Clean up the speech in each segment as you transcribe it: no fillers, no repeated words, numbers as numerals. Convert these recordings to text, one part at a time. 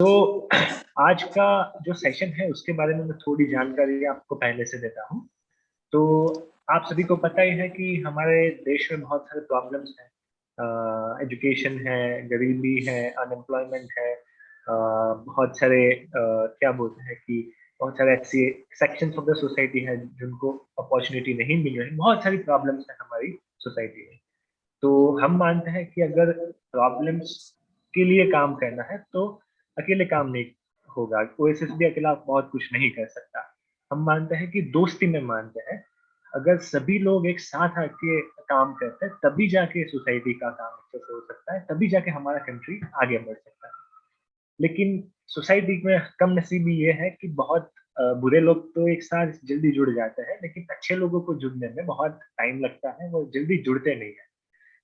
तो आज का जो सेशन है उसके बारे में मैं थोड़ी जानकारी आपको पहले से देता हूँ। तो आप सभी को पता ही है कि हमारे देश में बहुत सारे प्रॉब्लम्स हैं। एजुकेशन है, गरीबी है, अनएम्प्लॉयमेंट है। बहुत सारे क्या बोलते हैं कि बहुत सारे ऐसे सेक्शंस ऑफ द सोसाइटी है जिनको अपॉर्चुनिटी नहीं मिल रही। बहुत सारी प्रॉब्लम्स है हमारी सोसाइटी में। तो हम मानते हैं कि अगर प्रॉब्लम्स के लिए काम करना है तो अकेले काम नहीं होगा। ओएसिस भी अकेला बहुत कुछ नहीं कर सकता। हम मानते हैं कि दोस्ती में मानते हैं। अगर सभी लोग एक साथ आके काम करते हैं तभी जाके सोसाइटी का काम अच्छे से हो सकता है, तभी जाके हमारा कंट्री आगे बढ़ सकता है। लेकिन सोसाइटी में कम नसीबी ये है कि बहुत बुरे लोग तो एक साथ जल्दी जुड़ जाते हैं, लेकिन अच्छे लोगों को जुड़ने में बहुत टाइम लगता है, वो जल्दी जुड़ते नहीं है।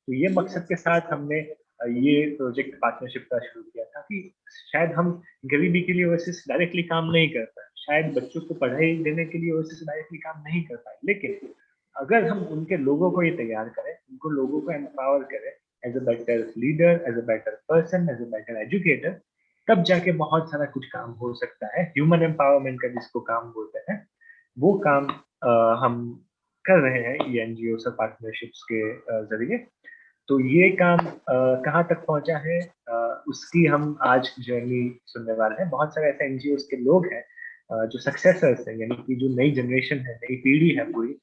तो ये मकसद के साथ हमने ये प्रोजेक्ट पार्टनरशिप का शुरू किया था कि शायद हम गरीबी के लिए ओएसिस डायरेक्टली काम नहीं कर पाए, शायद बच्चों को पढ़ाई देने के लिए ओएसिस डायरेक्टली काम नहीं कर पाए, लेकिन अगर हम उनके लोगों को ये तैयार करें, उनको लोगों को एम्पावर करें as a better leader, as a better person, as a better educator, तब जाके बहुत सारा कुछ काम हो सकता है। ह्यूमन एम्पावरमेंट का जिसको काम बोलते हैं, वो काम हम कर रहे हैं ये एनजीओ और पार्टनरशिप्स के जरिए। तो ये काम कहाँ तक पहुंचा है, उसकी हम आज जर्नी सुनने वाले हैं। बहुत सारे ऐसे एनजीओ के लोग हैं जो सक्सेसर्स हैं, यानी कि जो नई जनरेशन है, नई पीढ़ी है पूरी,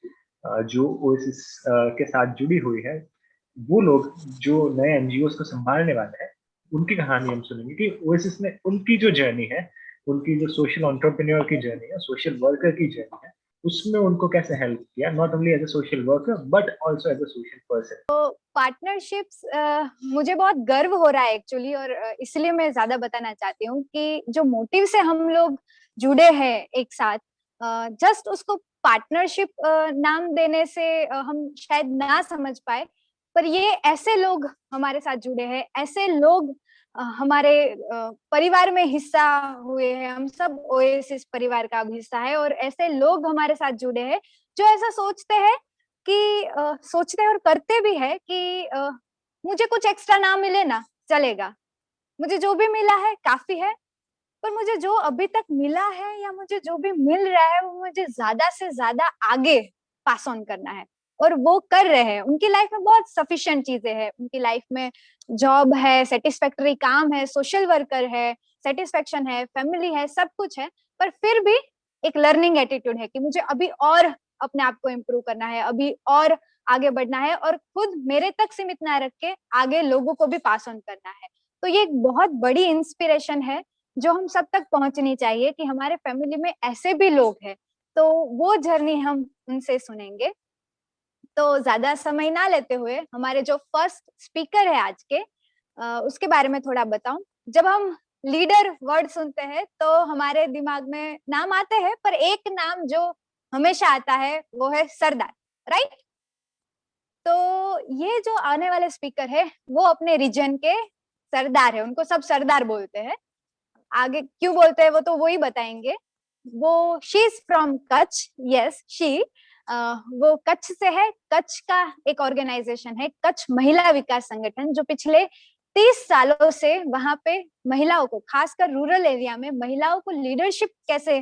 जो ओएसिस के साथ जुड़ी हुई है। वो लोग जो नए एनजीओ को संभालने वाले हैं, उनकी कहानी हम सुनेंगे कि ओएसिस ने उनकी जो जर्नी है, उनकी जो सोशल एंटरप्रेन्योर की जर्नी है, सोशल वर्कर की जर्नी है, उसमें उनको कैसे हेल्प किया, not only as a social worker but also as a social person. तो पार्टनरशिप्स मुझे बहुत गर्व हो रहा है एक्चुअली, और इसलिए मैं ज्यादा बताना चाहती हूँ कि जो मोटिव से हम लोग जुड़े हैं एक साथ, जस्ट उसको पार्टनरशिप नाम देने से हम शायद ना समझ पाए, पर ये ऐसे लोग हमारे साथ जुड़े हैं, ऐसे लोग हमारे परिवार में हिस्सा हुए हैं। हम सब ओएसिस परिवार का अब हिस्सा है, और ऐसे लोग हमारे साथ जुड़े हैं जो ऐसा सोचते हैं कि सोचते हैं और करते भी है कि मुझे कुछ एक्स्ट्रा ना मिले ना चलेगा, मुझे जो भी मिला है काफी है, पर मुझे जो अभी तक मिला है या मुझे जो भी मिल रहा है वो मुझे ज्यादा से ज्यादा आगे पास ऑन करना है। और वो कर रहे हैं। उनकी लाइफ में बहुत सफिशिएंट चीजें हैं, उनकी लाइफ में जॉब है, सेटिस्फैक्टरी काम है, सोशल वर्कर है, सेटिस्फेक्शन है, फैमिली है, सब कुछ है, पर फिर भी एक लर्निंग एटीट्यूड है कि मुझे अभी और अपने आप को इम्प्रूव करना है, अभी और आगे बढ़ना है, और खुद मेरे तक सीमित ना रख के आगे लोगों को भी पास ऑन करना है। तो ये एक बहुत बड़ी इंस्पिरेशन है जो हम सब तक पहुंचनी चाहिए कि हमारे फैमिली में ऐसे भी लोग हैं। तो वो जर्नी हम उनसे सुनेंगे। तो ज्यादा समय ना लेते हुए हमारे जो फर्स्ट स्पीकर है आज के, उसके बारे में थोड़ा बताऊं। जब हम लीडर वर्ड सुनते हैं तो हमारे दिमाग में नाम आते हैं, पर एक नाम जो हमेशा आता है वो है सरदार, राइट? तो ये जो आने वाले स्पीकर है वो अपने रीजन के सरदार है, उनको सब सरदार बोलते हैं। आगे क्यों बोलते हैं वो तो वो ही बताएंगे। वो she is from Kutch, yes she. वो कच्छ से है। कच्छ का एक ऑर्गेनाइजेशन है कच्छ महिला विकास संगठन, जो पिछले 30 सालों से वहां पे महिलाओं को, खासकर रूरल एरिया में महिलाओं को लीडरशिप कैसे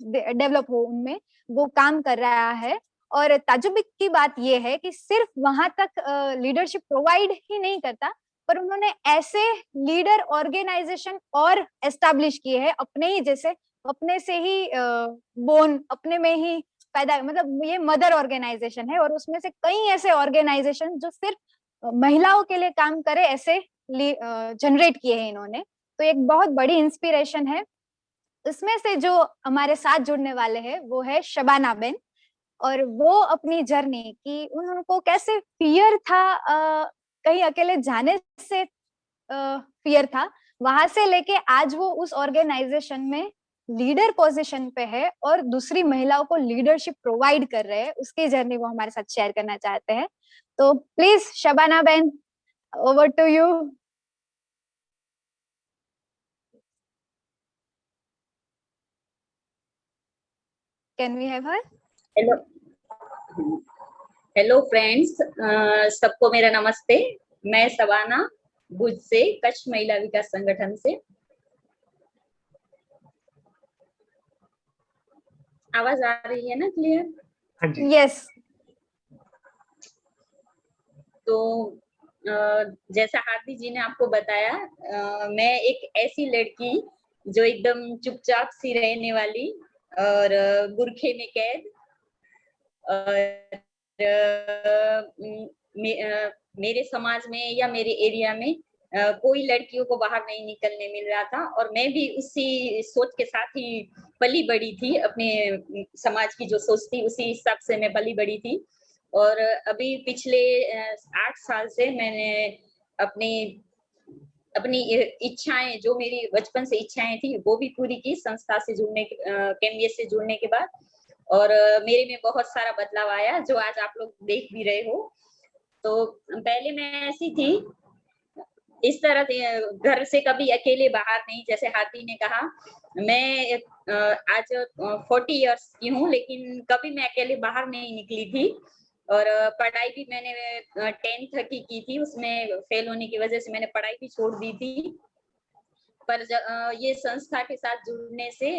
डेवलप हो उनमें, वो काम कर रहा है। और ताजुब की बात यह है कि सिर्फ वहां तक लीडरशिप प्रोवाइड ही नहीं करता, पर उन्होंने ऐसे लीडर ऑर्गेनाइजेशन और एस्टैब्लिश किए हैं अपने ही जैसे, अपने से ही बोन, अपने में ही पैदा, मतलब ये मदर ऑर्गेनाइजेशन है। और उसमें से कई ऐसे ऑर्गेनाइजेशन जो सिर्फ महिलाओं के लिए काम करे ऐसे जनरेट किए हैं इन्होंने। तो एक बहुत बड़ी इंस्पिरेशन है। इसमें से जो हमारे साथ जुड़ने वाले हैं वो है शबाना बेन। और वो अपनी जर्नी की, उनको कैसे फियर था, कहीं अकेले जाने से फियर था, वहां से लेके आज वो उस ऑर्गेनाइजेशन में लीडर पोजीशन पे है और दूसरी महिलाओं को लीडरशिप प्रोवाइड कर रहे हैं, उसकी जर्नी वो हमारे साथ शेयर करना चाहते हैं। तो please Shabana ben, over to you. Can we have her? Hello hello friends, सबको मेरा नमस्ते। मैं सबाना, भुज से, कच्छ महिला विकास संगठन से। आवाज आ रही है ना क्लियर? हाँ जी। यस। तो जैसा हार्दिक जी ने आपको बताया, मैं एक ऐसी लड़की जो एकदम चुपचाप सी रहने वाली और बुरखे में कैद और मेरे समाज में या मेरे एरिया में कोई लड़कियों को बाहर नहीं निकलने मिल रहा था और मैं भी उसी सोच के साथ ही पली बड़ी थी। अपने समाज की जो सोच थी उसी हिसाब से मैं पली बड़ी थी। और अभी पिछले 8 साल से मैंने अपनी अपनी इच्छाएँ जो मेरी बचपन से इच्छाएँ थी वो भी पूरी की संस्था से जुड़ने के केएमवीएस से जुड़ने के बाद। और मेरे में बहुत सारा बदलाव आया जो आज आप लोग देख भी रहे हो। तो पहले मैं ऐसी थी, इस तरह से घर से कभी अकेले बाहर नहीं, जैसे हाथी ने कहा, मैं आज 40 इयर्स की हूँ लेकिन कभी मैं अकेले बाहर नहीं निकली थी। और पढ़ाई भी मैंने 10th की थी, उसमें फेल होने की वजह से मैंने पढ़ाई भी छोड़ दी थी। पर ये संस्था के साथ जुड़ने से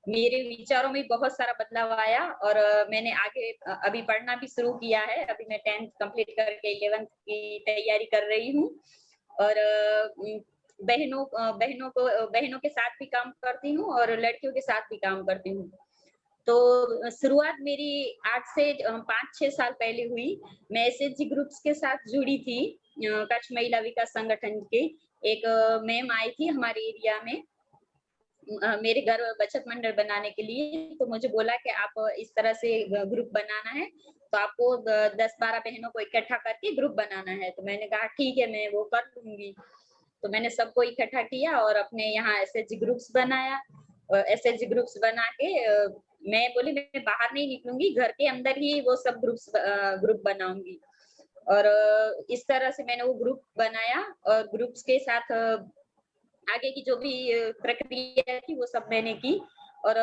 मेरे विचारों में बहुत सारा बदलाव आया और मैंने आगे अभी पढ़ना भी शुरू किया है। अभी मैं 10th कंप्लीट करके 11th की तैयारी कर रही हूँ और बहनों के साथ भी काम करती हूँ और लड़कियों के साथ भी काम करती हूँ। तो शुरुआत मेरी 8 से 5-6 साल पहले हुई। मैं एसएचजी ग्रुप्स के साथ जुड़ी थी। कच्छ महिला विकास संगठन के एक मैम आई थी हमारे एरिया में मेरे घर बचत मंडल बनाने के लिए। तो मुझे बोला कि आप इस तरह से ग्रुप बनाना है, तो आपको 10-12 बहनों को इकट्ठा करके ग्रुप बनाना है। तो मैंने कहा ठीक है, मैं वो कर लूंगी। तो मैंने सबको इकट्ठा किया और अपने यहाँ एसएचजी ग्रुप्स बनाया। एसएचजी ग्रुप्स बना के मैं बोली मैं बाहर नहीं निकलूंगी, घर के अंदर ही वो सब ग्रुप बनाऊंगी। और इस तरह से मैंने वो ग्रुप बनाया और ग्रुप्स के साथ आगे की जो भी प्रक्रिया थी वो सब मैंने की। और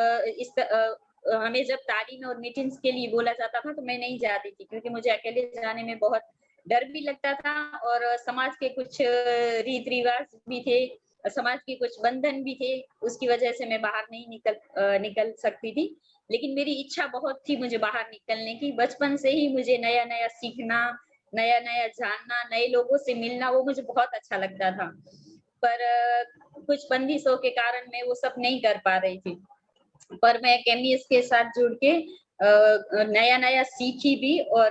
हमें जब तालीम और मीटिंग्स के लिए बोला जाता था तो मैं नहीं जाती थी क्योंकि मुझे अकेले जाने में बहुत डर भी लगता था और समाज के कुछ रीत रिवाज भी थे, समाज के कुछ बंधन भी थे, उसकी वजह से मैं बाहर नहीं निकल सकती थी। लेकिन मेरी इच्छा बहुत थी मुझे बाहर निकलने की। बचपन से ही मुझे नया नया सीखना, नया नया जानना, नए लोगों से मिलना वो मुझे बहुत अच्छा लगता था। पर कुछ बंदिशों के कारण मैं वो सब नहीं कर पा रही थी। पर मैं केएमवीएस के साथ जुड़ के नया-नया सीखी भी और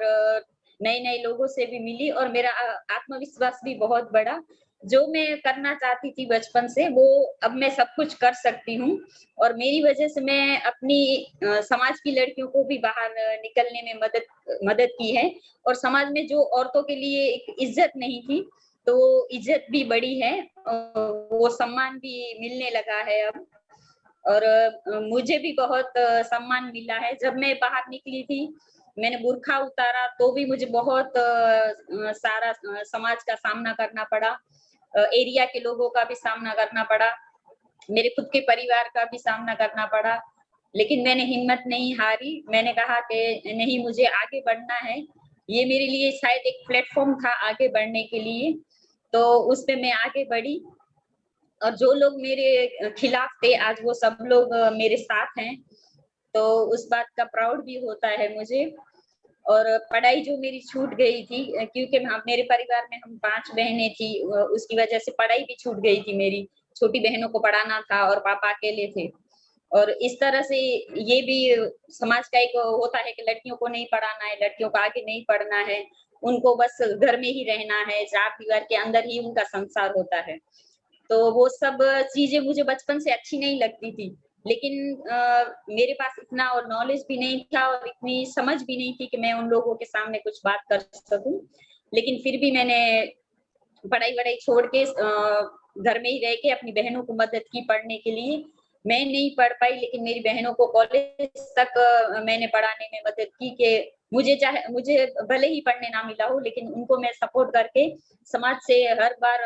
नए-नए लोगों से भी मिली और मेरा आत्मविश्वास भी बहुत बढ़ा। जो मैं करना चाहती थी बचपन से वो अब मैं सब कुछ कर सकती हूँ और मेरी वजह से मैं अपनी समाज की लड़कियों को भी बाहर निकलने में मदद की है और समाज में जो औरतों के लिए एक इज्जत नहीं थी, तो इज्जत भी बढ़ी है वो सम्मान भी मिलने लगा है अब। और मुझे भी बहुत सम्मान मिला है। जब मैं बाहर निकली थी, मैंने बुर्खा उतारा तो भी मुझे बहुत सारा समाज का सामना करना पड़ा। एरिया के लोगों का भी सामना करना पड़ा, मेरे खुद के परिवार का भी सामना करना पड़ा। लेकिन मैंने हिम्मत नहीं हारी, मैंने कहा कि नहीं मुझे आगे बढ़ना है। ये मेरे लिए शायद एक प्लेटफ़ॉर्म था आगे बढ़ने के लिए, तो उसपे मैं आगे बढ़ी। और जो लोग मेरे खिलाफ थे आज वो सब लोग मेरे साथ हैं, तो उस बात का प्राउड भी होता है मुझे। और पढ़ाई जो मेरी छूट गई थी क्योंकि मेरे परिवार में हम 5 बहनें थी, उसकी वजह से पढ़ाई भी छूट गई थी मेरी। छोटी बहनों को पढ़ाना था और पापा अकेले थे। और इस तरह से ये भी समाज का एक होता है कि लड़कियों को नहीं पढ़ाना है, लड़कियों को आगे नहीं पढ़ना है, उनको बस घर में ही रहना है, चार दीवार के अंदर ही उनका संसार होता है। तो वो सब चीज़ें मुझे बचपन से अच्छी नहीं लगती थी। लेकिन मेरे पास इतना और नॉलेज भी नहीं था और इतनी समझ भी नहीं थी कि मैं उन लोगों के सामने कुछ बात कर सकूँ। लेकिन फिर भी मैंने पढ़ाई-वढ़ाई छोड़ के घर में ही रह के अपनी बहनों को मदद की पढ़ने के लिए। मैं नहीं पढ़ पाई लेकिन मेरी बहनों को कॉलेज तक मैंने पढ़ाने में मदद की कि मुझे भले ही पढ़ने ना मिला हो लेकिन उनको मैं सपोर्ट करके समाज से हर बार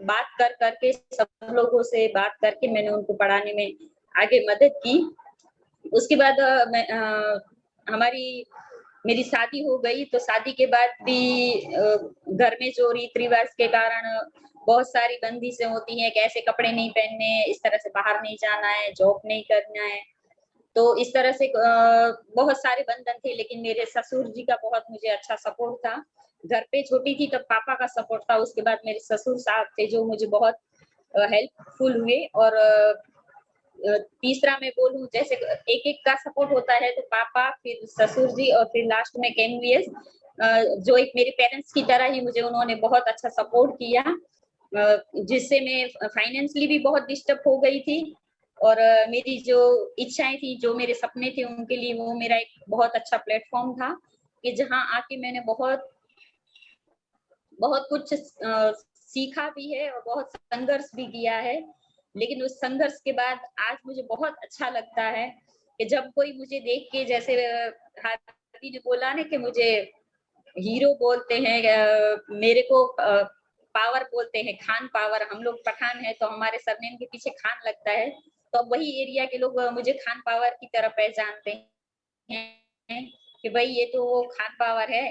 बात कर के सब लोगों से बात करके मैंने उनको पढ़ाने में आगे मदद की। उसके बाद हमारी मेरी शादी हो गई तो शादी के बाद भी घर में जो रीत-रिवाज के कारण बहुत सारी बंदिशें होती हैं, कैसे कपड़े नहीं पहनने, इस तरह से बाहर नहीं जाना है, जॉब नहीं करना है। तो इस तरह से बहुत सारे बंधन थे, लेकिन मेरे ससुर जी का बहुत मुझे अच्छा सपोर्ट था। घर पे छोटी थी तब पापा का सपोर्ट था, उसके बाद मेरे ससुर साहब थे जो मुझे बहुत हेल्पफुल हुए। और तीसरा मैं बोलूँ, जैसे एक-एक का सपोर्ट होता है, तो पापा, फिर ससुर जी और फिर लास्ट में केनवीएस, जो एक मेरे पेरेंट्स की तरह ही मुझे उन्होंने बहुत अच्छा सपोर्ट किया, जिससे मैं फाइनेंशियली भी बहुत डिस्टर्ब हो गई थी। और मेरी जो इच्छाएं थी, जो मेरे सपने थे, उनके लिए वो मेरा एक बहुत अच्छा प्लेटफॉर्म था कि जहां आके मैंने बहुत बहुत कुछ सीखा भी है और बहुत संघर्ष भी किया है। लेकिन उस संघर्ष के बाद आज मुझे बहुत अच्छा लगता है कि जब कोई मुझे देख के, जैसे हाथी ने बोला ना कि मुझे हीरो बोलते हैं, मेरे को पावर बोलते हैं, खान पावर। हम लोग पठान है तो हमारे सरनेम के पीछे खान लगता है, तो वही एरिया के लोग मुझे खान पावर की तरह पहचानते हैं कि भाई ये तो वो खान पावर है,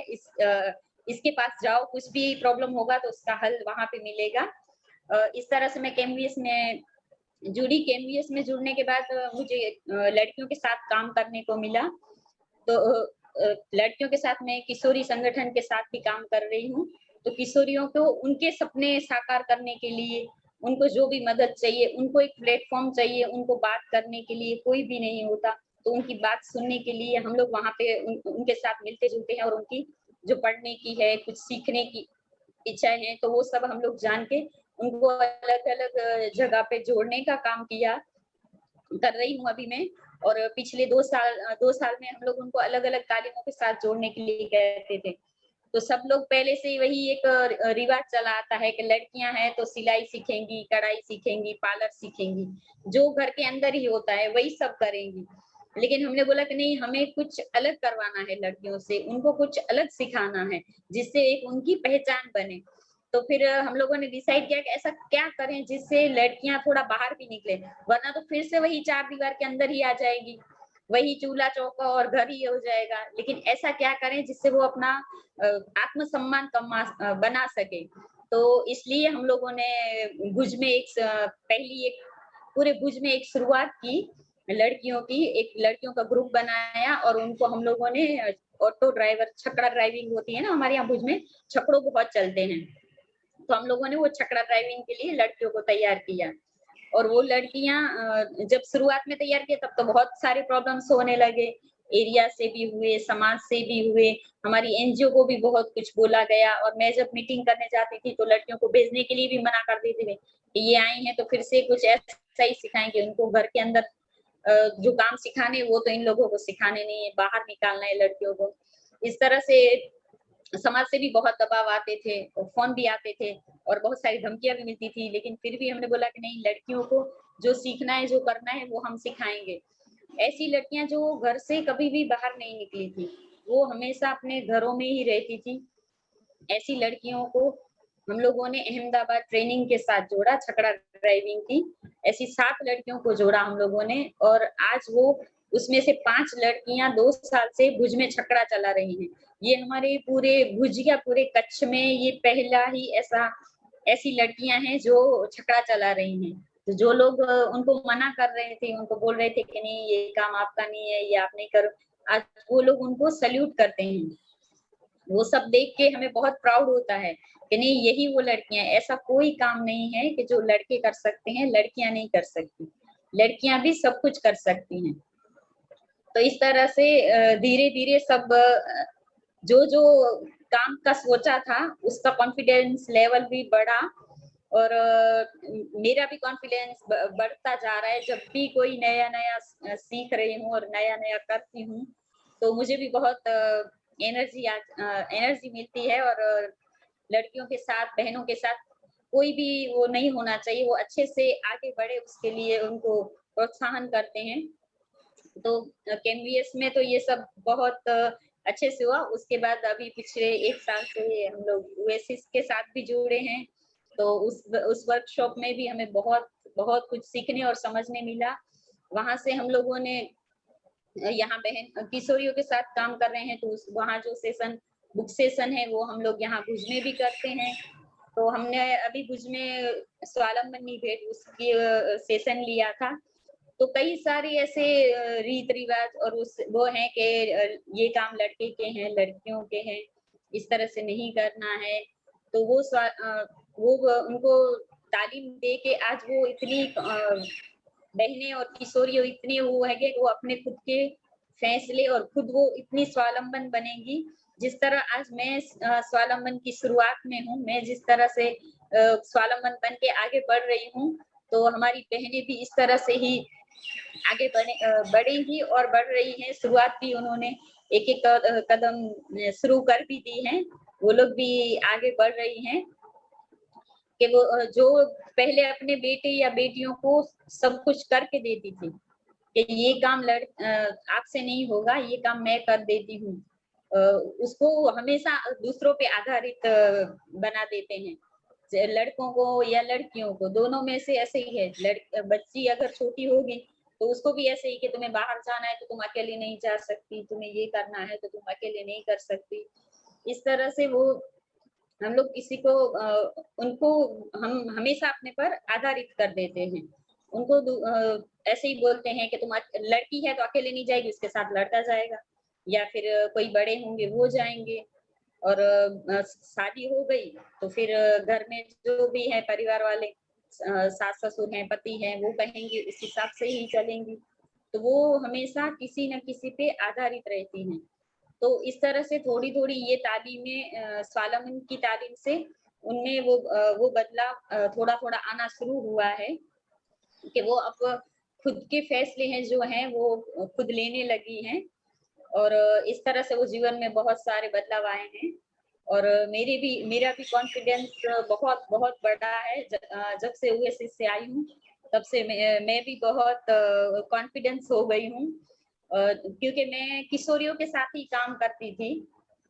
इसके पास जाओ, कुछ भी प्रॉब्लम होगा तो उसका हल वहां पे मिलेगा। इस तरह से मैं केमवीएस में जुड़ी। केमवीएस में जुड़ने के बाद मुझे लड़कियों के साथ काम करने को मिला। तो लड़कियों के साथ मैं किशोरी संगठन के साथ भी काम कर रही हूँ। तो किशोरियों को उनके सपने साकार करने के लिए, उनको जो भी मदद चाहिए, उनको एक प्लेटफॉर्म चाहिए, उनको बात करने के लिए कोई भी नहीं होता, तो उनकी बात सुनने के लिए हम लोग वहाँ पे उनके साथ मिलते-जुलते हैं। और उनकी जो पढ़ने की है, कुछ सीखने की इच्छाएँ हैं, तो वो सब हम लोग जान के उनको अलग-अलग जगह पे जोड़ने का काम किया। कर रही हूँ अभी मैं। और पिछले 2 साल में हम लोग उनको अलग-अलग तालीमों के साथ जोड़ने के लिए कहते थे। तो सब लोग पहले से ही वही एक रिवाज चला आता है कि लड़कियां हैं तो सिलाई सीखेंगी, कढ़ाई सीखेंगी, पार्लर सीखेंगी, जो घर के अंदर ही होता है वही सब करेंगी। लेकिन हमने बोला कि नहीं, हमें कुछ अलग करवाना है लड़कियों से, उनको कुछ अलग सिखाना है, जिससे एक उनकी पहचान बने। तो फिर हम लोगों ने डिसाइड किया कि ऐसा क्या करें जिससे लड़कियां थोड़ा बाहर भी निकले, वरना तो फिर से वही चार दीवार के अंदर ही आ जाएगी, वही चूल्हा चौका और घर ही हो जाएगा। लेकिन ऐसा क्या करें जिससे वो अपना आत्मसम्मान बना सके। तो इसलिए हम लोगों ने भुज में पहली एक पूरे भुज में एक शुरुआत की, लड़कियों की एक लड़कियों का ग्रुप बनाया और उनको हम लोगों ने ऑटो ड्राइवर, छकड़ा ड्राइविंग होती है ना हमारे यहाँ भुज में, छकड़ों बहुत चलते हैं, तो हम लोगों ने वो छकड़ा ड्राइविंग के लिए लड़कियों को तैयार किया। और वो लड़कियां जब शुरुआत में तैयार किए तब तो बहुत सारे प्रॉब्लम्स होने लगे, एरिया से भी हुए, समाज से भी हुए, हमारी एनजीओ को भी बहुत कुछ बोला गया। और मैं जब मीटिंग करने जाती थी तो लड़कियों को भेजने के लिए भी मना कर देते थे कि ये आई हैं तो फिर से कुछ ऐसा ही सिखाएंगे, उनको घर के अंदर जो काम सिखाने वो तो इन लोगों को सिखाने नहीं है, बाहर निकालना है लड़कियों को। इस तरह से समाज से भी बहुत दबाव आते थे और फ़ोन भी आते थे और बहुत सारी धमकियाँ भी मिलती थी, लेकिन फिर भी हमने बोला कि नहीं, लड़कियों को जो सीखना है, जो करना है, वो हम सिखाएँगे। ऐसी लड़कियाँ जो घर से कभी भी बाहर नहीं निकली थी, वो हमेशा अपने घरों में ही रहती थी। ऐसी लड़कियों को हम लोगों ने अहमदाबाद ट्रेनिंग के साथ जोड़ा, छकड़ा ड्राइविंग की। ऐसी 7 लड़कियों को जोड़ा हम लोगों ने और आज वो उसमें से 5 लड़कियाँ 2 साल से भुज में छकड़ा चला रही हैं। ये हमारे पूरे भुज या पूरे कच्छ में ये पहला ही ऐसी लड़कियाँ हैं जो छकड़ा चला रही हैं। तो जो लोग उनको मना कर रहे थे, उनको बोल रहे थे कि नहीं ये काम आपका नहीं है, ये आप नहीं करो, आज वो लोग उनको सैल्यूट करते हैं। वो सब देख के हमें बहुत प्राउड होता है कि नहीं, यही वो लड़कियां, ऐसा कोई काम नहीं है कि जो लड़के कर सकते हैं लड़कियां नहीं कर सकती, लड़कियां भी सब कुछ कर सकती हैं। तो इस तरह से धीरे धीरे सब जो जो काम का सोचा था उसका कॉन्फिडेंस लेवल भी बढ़ा। और मेरा भी कॉन्फिडेंस बढ़ता जा रहा है। जब भी कोई नया नया सीख रही हूँ और नया नया करती हूँ तो मुझे भी बहुत एनर्जी मिलती है। और लड़कियों के साथ, बहनों के साथ कोई भी वो नहीं होना चाहिए, वो अच्छे से आगे बढ़े उसके लिए उनको प्रोत्साहन करते हैं। तो केनवीएस में तो ये सब बहुत अच्छे से हुआ। उसके बाद अभी पिछले 1 साल से हम लोग ओएसिस के साथ भी जुड़े हैं। तो उस वर्कशॉप में भी हमें बहुत बहुत कुछ सीखने और समझने मिला। वहाँ से हम लोगों ने यहाँ बहन किशोरियों के साथ काम कर रहे हैं, तो वहाँ जो बुक सेशन है वो हम लोग यहाँ भुज में भी करते हैं। तो हमने अभी भुज में स्वावलंबनी भेंट उसकी सेशन लिया था। तो कई सारे ऐसे रीत रिवाज और वो हैं कि ये काम लड़के के हैं, लड़कियों के हैं, इस तरह से नहीं करना है। तो वो उनको तालीम दे के आज वो इतनी बहनें और किशोरियों इतनी वो है कि वो अपने खुद के फैसले और खुद वो इतनी स्वावलंबन बनेंगी। जिस तरह आज मैं स्वावलंबन की शुरुआत में हूँ, मैं जिस तरह से स्वावलंबन बन के आगे बढ़ रही हूँ, तो हमारी बहनें भी इस तरह से ही आगे बढ़ेंगी और बढ़ रही हैं। शुरुआत भी उन्होंने एक-एक कदम शुरू कर भी दी हैं। वो लोग भी आगे बढ़ रही हैं कि वो जो पहले अपने बेटे या बेटियों को सब कुछ करके देती थी कि ये काम आपसे नहीं होगा, ये काम मैं कर देती हूँ। उसको हमेशा दूसरों पे आधारित बना देते हैं। लड़कों को या लड़कियों को, दोनों में से ऐसे ही है। बच्ची अगर छोटी होगी तो उसको भी ऐसे ही कि तुम्हें बाहर जाना है तो तुम अकेले नहीं जा सकती, तुम्हें ये करना है तो तुम अकेले नहीं कर सकती। इस तरह से वो हम लोग किसी को उनको हम हमेशा अपने पर आधारित कर देते हैं। उनको ऐसे ही बोलते हैं कि तुम लड़की है तो अकेले नहीं जाएगी, उसके साथ लड़का जाएगा या फिर कोई बड़े होंगे वो जाएँगे। और शादी हो गई तो फिर घर में जो भी है परिवार वाले सास-ससुर हैं, पति हैं, वो कहेंगे उस हिसाब से ही चलेंगी। तो वो हमेशा किसी न किसी पे आधारित रहती हैं। तो इस तरह से थोड़ी-थोड़ी ये तालीमें स्वावलंबन की तालीम से उनमें वो बदलाव थोड़ा-थोड़ा आना शुरू हुआ है कि वो अब खुद के फैसले हैं जो हैं वो खुद लेने लगी हैं और इस तरह से वो जीवन में बहुत सारे बदलाव आए हैं और मेरा भी कॉन्फिडेंस बहुत बढ़ा है। जब से यूएसए से आई हूँ, तब से मैं भी बहुत कॉन्फिडेंस हो गई हूँ। क्योंकि मैं किशोरियों के साथ ही काम करती थी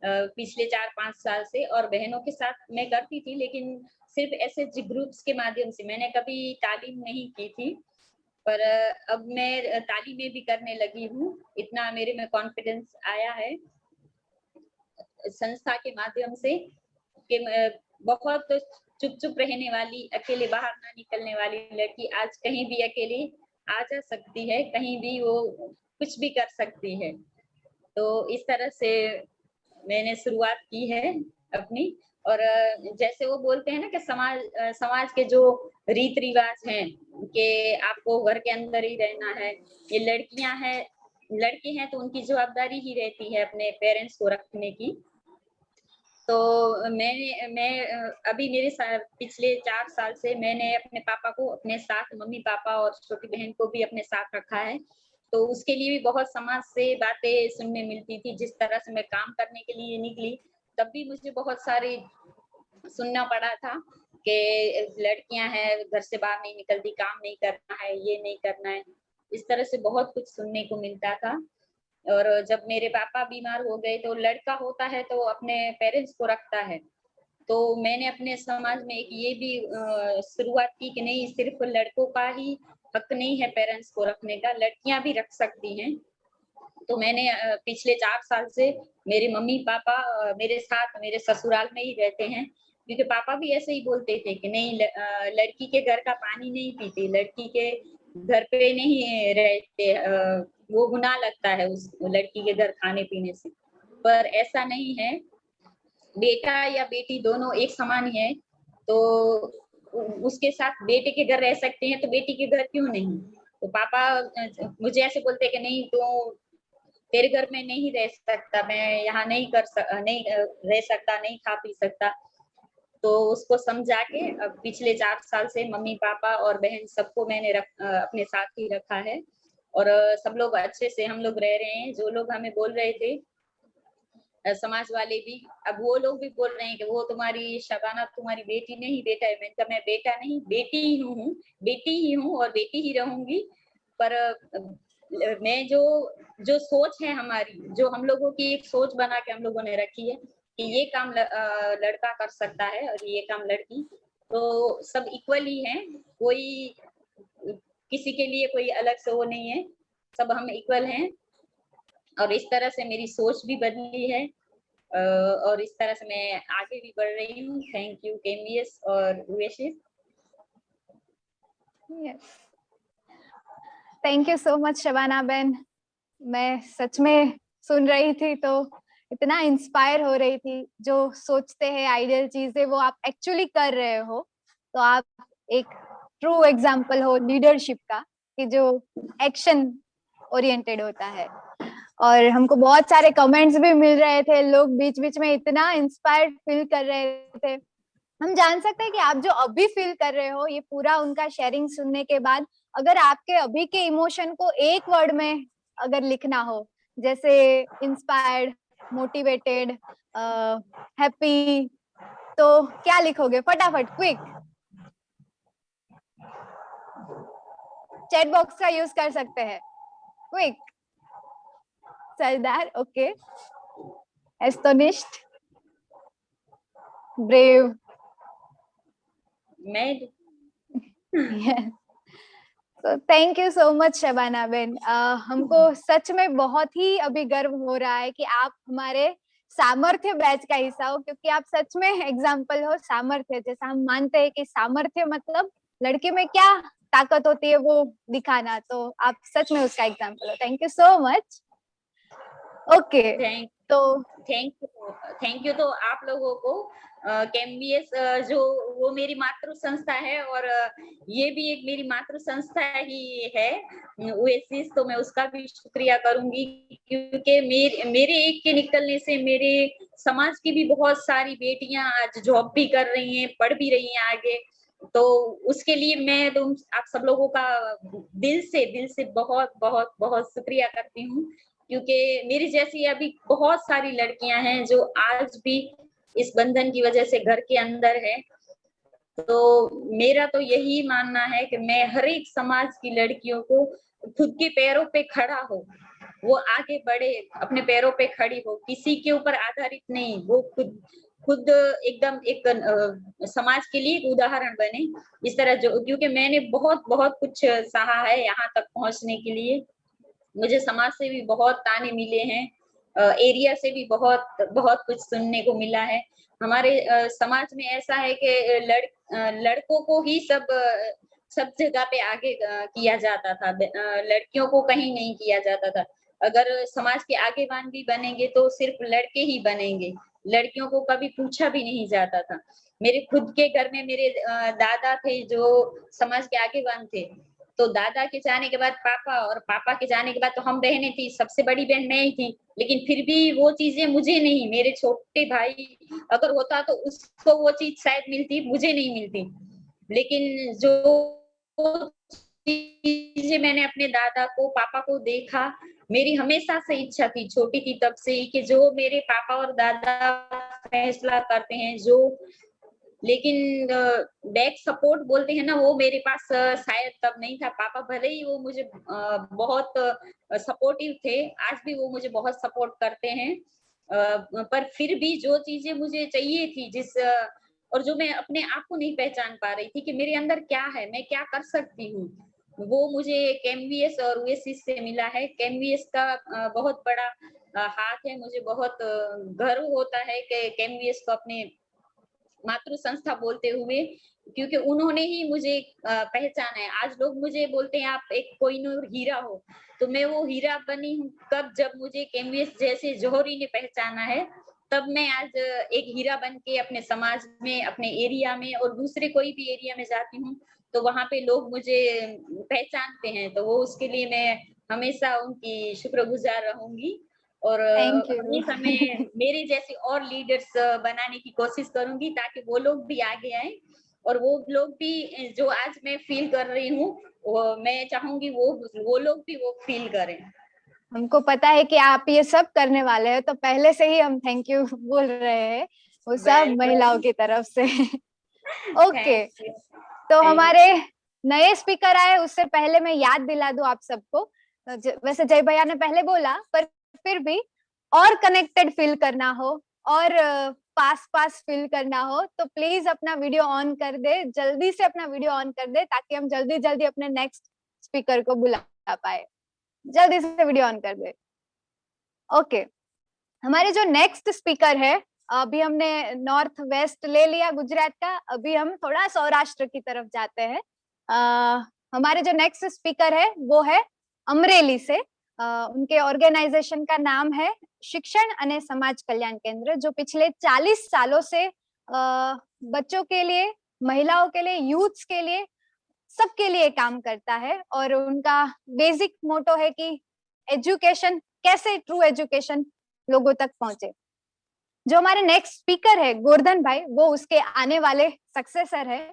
पिछले 4-5 साल से और बहनों के साथ मैं करती थी, लेकिन सिर्फ एसएचजी ग्रुप्स के माध्यम से। मैंने कभी तालीम नहीं की थी, पर अब मैं तालीमें भी करने लगी हूँ। इतना मेरे में कॉन्फिडेंस आया है संस्था के माध्यम से कि मैं बहुत चुप-चुप रहने वाली, अकेले बाहर ना निकलने वाली लड़की आज कहीं भी अकेले आ जा सकती है, कहीं भी वो कुछ भी कर सकती है। तो इस तरह से मैंने शुरुआत की है अपनी और जैसे वो बोलते हैं ना कि समाज के जो रीत-रिवाज हैं कि आपको घर के अंदर ही रहना है, ये लड़कियाँ हैं, लड़के हैं तो उनकी जवाबदारी ही रहती है अपने पेरेंट्स को रखने की। तो अभी मेरे पिछले 4 साल से मैंने अपने पापा को अपने साथ मम्मी-पापा और छोटी बहन को भी अपने साथ रखा है। तो उसके लिए भी बहुत समाज से बातें सुनने मिलती थी, जिस तरह से मैं काम करने के लिए निकली, तब भी मुझे बहुत सारी सुनना पड़ा था कि लड़कियाँ हैं, घर से बाहर नहीं निकलती, काम नहीं करना है, ये नहीं करना है। इस तरह से बहुत कुछ सुनने को मिलता था। और जब मेरे पापा बीमार हो गए तो लड़का होता है तो अपने पेरेंट्स को रखता है। तो मैंने अपने समाज में एक ये भी शुरुआत की कि नहीं सिर्फ लड़कों का ही हक नहीं है पेरेंट्स को रखने का, लड़कियाँ भी रख सकती हैं। तो मैंने पिछले 4 साल से मेरे मम्मी-पापा मेरे साथ मेरे ससुराल में ही रहते हैं, क्योंकि पापा भी ऐसे ही बोलते थे कि नहीं लड़की के घर का पानी नहीं पीते, लड़की के घर पे नहीं रहते वो गुनाह लगता है उस लड़की के घर खाने-पीने से। पर ऐसा नहीं है, बेटा या बेटी दोनों एक समान ही हैं, तो उसके साथ बेटे के घर रह सकते हैं, तो बेटी के घर क्यों नहीं? तो पापा मुझे ऐसे बोलते हैं कि नहीं तू तेरे घर में नहीं रह सकता, मैं यहाँ नहीं रह सकता, नहीं खा पी सकता। तो उसको समझा के अब पिछले 4 साल से मम्मी-पापा और बहन सबको मैंने अपने साथ ही रखा है और सब लोग अच्छे से हम लोग रह रहे हैं। जो लोग हमें बोल रहे थे समाज वाले भी, अब वो लोग भी बोल रहे हैं कि वो तुम्हारी शबाना तुम्हारी बेटी नहीं बेटा है। मैंने कहा मैं बेटा नहीं बेटी ही हूँ, बेटी ही हूँ और बेटी ही रहूँगी। पर मैं जो सोच है हमारी, जो हम लोगों की एक सोच बना के हम लोगों ने रखी है कि ये काम लड़का कर सकता है और ये काम लड़की, तो सब इक्वल ही हैं, कोई किसी के लिए कोई अलग से वो नहीं है, सब हम इक्वल हैं और इस तरह से मेरी सोच भी बदली है और इस तरह से मैं आगे भी बढ़ रही हूँ। थैंक यू केमबीएस और USA. Yes. Thank you so much Shabana बहन। मैं सच में सुन रही थी तो इतना इंस्पायर हो रही थी। जो सोचते हैं आइडियल चीजें वो आप एक्चुअली कर रहे हो, तो आप एक ट्रू एग्जाम्पल हो लीडरशिप का, कि जो एक्शन ओरिएंटेड होता है। और हमको बहुत सारे कमेंट्स भी मिल रहे थे, लोग बीच बीच में इतना इंस्पायर्ड फील कर रहे थे। हम जान सकते हैं कि आप जो अभी फील कर रहे हो, ये पूरा उनका शेयरिंग सुनने के बाद, अगर आपके अभी के इमोशन को एक वर्ड में अगर लिखना हो, जैसे इंस्पायर्ड, मोटिवेटेड, हैप्पी, तो क्या लिखोगे? फटाफट, क्विक। चैट बॉक्स का यूज कर सकते हैं, क्विक। सरदार, ओके। Astonished, brave. मैं तो thank you so much Shabana Ben. हमको सच में बहुत ही अभी गर्व हो रहा है कि आप हमारे सामर्थ्य बैच का हिस्सा हो, क्योंकि आप सच में एग्जाम्पल हो सामर्थ्य। जैसा हम मानते हैं कि सामर्थ्य मतलब लड़के में क्या ताकत होती है वो दिखाना, तो आप सच में उसका एग्जाम्पल हो। Thank you so much. Okay, thank तो थैंक यू तो आप लोगों को। केमबीएस जो वो मेरी मातृ संस्था है, और ये भी एक मेरी मातृ संस्था ही है ओएसिस, तो मैं उसका भी शुक्रिया करूंगी, क्योंकि मेरे एक के निकलने से मेरे समाज की भी बहुत सारी बेटियां आज जॉब भी कर रही हैं, पढ़ भी रही हैं आगे। तो उसके लिए मैं तुम आप सब लोगों का दिल से बहुत बहुत बहुत शुक्रिया करती हूँ, क्योंकि मेरी जैसी अभी बहुत सारी लड़कियां हैं जो आज भी इस बंधन की वजह से घर के अंदर है। तो मेरा तो यही मानना है कि मैं हर एक समाज की लड़कियों को खुद के पैरों पे खड़ा हो, वो आगे बढ़े, अपने पैरों पे खड़ी हो, किसी के ऊपर आधारित नहीं, वो खुद खुद एकदम एक समाज के लिए एक उदाहरण बने। इस तरह जो, क्योंकि मैंने बहुत बहुत कुछ सहा है यहाँ तक पहुंचने के लिए। मुझे समाज से भी बहुत ताने मिले हैं, एरिया से भी बहुत बहुत कुछ सुनने को मिला है। हमारे समाज में ऐसा है कि लड़कों को ही सब जगह पे आगे किया जाता था, लड़कियों को कहीं नहीं किया जाता था। अगर समाज के आगेवान भी बनेंगे तो सिर्फ लड़के ही बनेंगे, लड़कियों को कभी पूछा भी नहीं जाता था। मेरे खुद के घर में मेरे दादा थे जो समाज के आगेवान थे, तो दादा के जाने के बाद पापा, और पापा के जाने के बाद तो हम बहनें थी, सबसे बड़ी बहन मैं ही थी। लेकिन फिर भी वो चीजें मुझे नहीं, मेरे छोटे भाई अगर होता तो उसको वो चीज शायद मिलती, मुझे नहीं मिलती। लेकिन जो चीजें मैंने अपने दादा को, पापा को देखा, मेरी हमेशा से इच्छा थी छोटी थी तब से ही, कि जो मेरे पापा और दादा फैसला करते हैं, जो लेकिन बैक सपोर्ट बोलते हैं ना, वो मेरे पास शायद तब नहीं था। पापा भले ही वो मुझे बहुत सपोर्टिव थे, आज भी वो मुझे बहुत सपोर्ट करते हैं, पर फिर भी जो चीजें मुझे चाहिए थी, और जो मैं अपने आप को नहीं पहचान पा रही थी कि मेरे अंदर क्या है, मैं क्या कर सकती हूँ, वो मुझे केमवीएस और ओएसिस से मिला है। केमवीएस का बहुत बड़ा हाथ है, मुझे बहुत गर्व होता है कि केमवीएस को अपने मातृ संस्था बोलते हुए, क्योंकि उन्होंने ही मुझे पहचाना है। आज लोग मुझे बोलते हैं आप एक कोहिनूर हीरा हो, तो मैं वो हीरा बनी हूँ कब, जब मुझे केमवीएस जैसे जौहरी ने पहचाना है, तब मैं आज एक हीरा बन के अपने समाज में, अपने एरिया में, और दूसरे कोई भी एरिया में जाती हूँ तो वहां पे लोग मुझे पहचानते हैं। तो वो उसके लिए मैं हमेशा उनकी शुक्रगुजार रहूंगी, और थैंक यू। हमेशा मैं मेरे जैसे और लीडर्स बनाने की कोशिश करूंगी, ताकि वो लोग भी आगे आए, और वो लोग भी जो आज मैं फील कर रही हूँ, मैं चाहूंगी वो लोग भी वो फील करें। हमको पता है कि आप ये सब करने वाले हैं, तो पहले से ही हम थैंक यू बोल रहे हैं वो सब महिलाओं की तरफ से। Okay, thank you. तो हमारे नए स्पीकर आए, उससे पहले मैं याद दिला दूं आप सबको। वैसे जय भैया ने पहले बोला, पर फिर भी और कनेक्टेड फील करना हो, और पास पास फील करना हो, तो प्लीज अपना वीडियो ऑन कर दे, जल्दी से अपना वीडियो ऑन कर दे, ताकि हम जल्दी जल्दी अपने नेक्स्ट स्पीकर को बुला पाए। जल्दी से वीडियो ऑन कर दे। ओके, हमारे जो नेक्स्ट स्पीकर है, अभी हमने नॉर्थ वेस्ट ले लिया गुजरात का, अभी हम थोड़ा सौराष्ट्र की तरफ जाते हैं। हमारे जो नेक्स्ट स्पीकर है वो है अमरेली से। उनके ऑर्गेनाइजेशन का नाम है शिक्षण અને समाज कल्याण केंद्र, जो पिछले 40 सालों से बच्चों के लिए, महिलाओं के लिए, यूथ्स के लिए, सबके लिए काम करता है। और उनका बेसिक मोटो है कि एजुकेशन, कैसे ट्रू एजुकेशन लोगों तक पहुंचे। जो हमारे नेक्स्ट स्पीकर है गोवर्धन भाई, वो उसके आने वाले सक्सेसर है।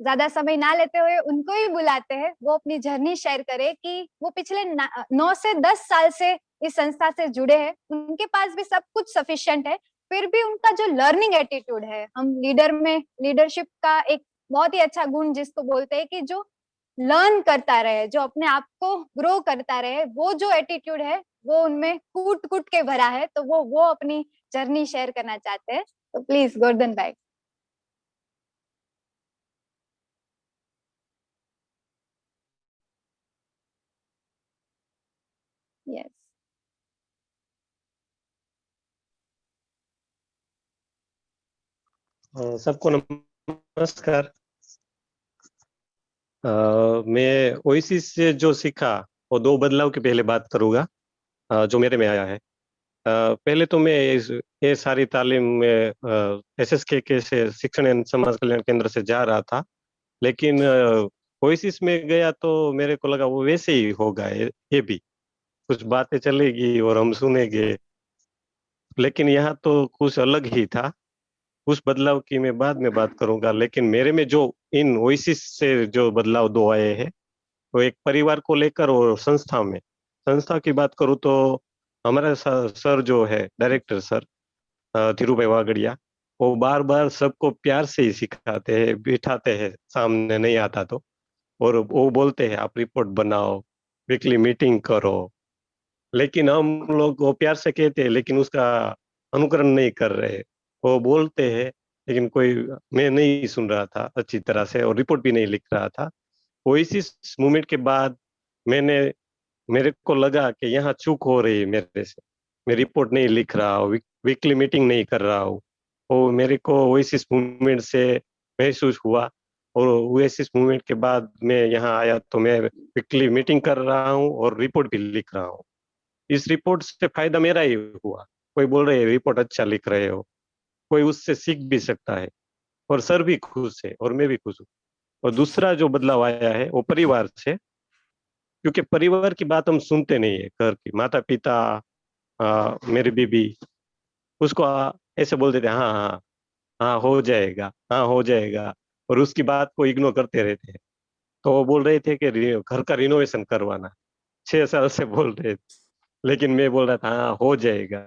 ज्यादा समय ना लेते हुए उनको ही बुलाते हैं, वो अपनी जर्नी शेयर करे कि वो पिछले 9 से 10 साल से इस संस्था से जुड़े हैं। उनके पास भी सब कुछ सफिशिएंट है, फिर भी उनका जो लर्निंग एटीट्यूड है, हम लीडरशिप का एक बहुत ही अच्छा गुण जिसको बोलते हैं कि जो लर्न करता रहे, जो अपने आप को ग्रो करता रहे, वो जो एटीट्यूड है वो उनमें कूट कूट के भरा है। तो वो अपनी जर्नी शेयर करना चाहते हैं। तो प्लीज गोवर्धन भाई। यस। सबको नमस्कार। मैं ओएसिस से जो सीखा वो 2 बदलाव की पहले बात करूंगा, जो मेरे में आया है। पहले तो मैं ये सारी तालीम में एसएसके के से शिक्षण एवं समाज कल्याण केंद्र से जा रहा था, लेकिन ओएसिस में गया तो मेरे को लगा वो वैसे ही होगा, ये भी कुछ बातें चलेगी और हम सुनेंगे, लेकिन यहाँ तो कुछ अलग ही था। उस बदलाव की मैं बाद में बात करूंगा, लेकिन मेरे में जो इन ओएसिस से जो बदलाव 2 आए हैं, तो एक परिवार को लेकर और संस्था की बात करूं तो हमारे सर जो है डायरेक्टर सर धीरू भाई वागड़िया, वो बार बार सबको प्यार से ही सिखाते हैं, बिठाते हैं सामने नहीं आता तो, और वो बोलते हैं आप रिपोर्ट बनाओ, वीकली मीटिंग करो। लेकिन हम लोग वो प्यार से कहते हैं लेकिन उसका अनुकरण नहीं कर रहे। वो बोलते हैं लेकिन कोई, मैं नहीं सुन रहा था अच्छी तरह से और रिपोर्ट भी नहीं लिख रहा था। वो इसी मूवमेंट के बाद मैंने मेरे को लगा कि यहाँ चूक हो रही है मेरे से, मैं रिपोर्ट नहीं लिख रहा हूँ, वीकली मीटिंग नहीं कर रहा हूँ। वो मेरे को ओएसिस मूवमेंट से महसूस हुआ, और ओएसिस मूवमेंट के बाद मैं यहाँ आया तो मैं वीकली मीटिंग कर रहा हूँ और रिपोर्ट भी लिख रहा हूँ। इस रिपोर्ट से फायदा मेरा ही हुआ। कोई बोल रहे है रिपोर्ट अच्छा लिख रहे हो, कोई उससे सीख भी सकता है, और सर भी खुश है और मैं भी खुश हूँ। और दूसरा जो बदलाव आया है वो परिवार से, क्योंकि परिवार की बात हम सुनते नहीं है। घर की माता पिता, मेरी बीबी, उसको ऐसे बोल देते हाँ हाँ हाँ हो जाएगा, हाँ हो जाएगा, और उसकी बात को इग्नोर करते रहते हैं। तो वो बोल रहे थे कि घर का रिनोवेशन करवाना, 6 साल से बोल रहे थे, लेकिन मैं बोल रहा था हाँ हो जाएगा,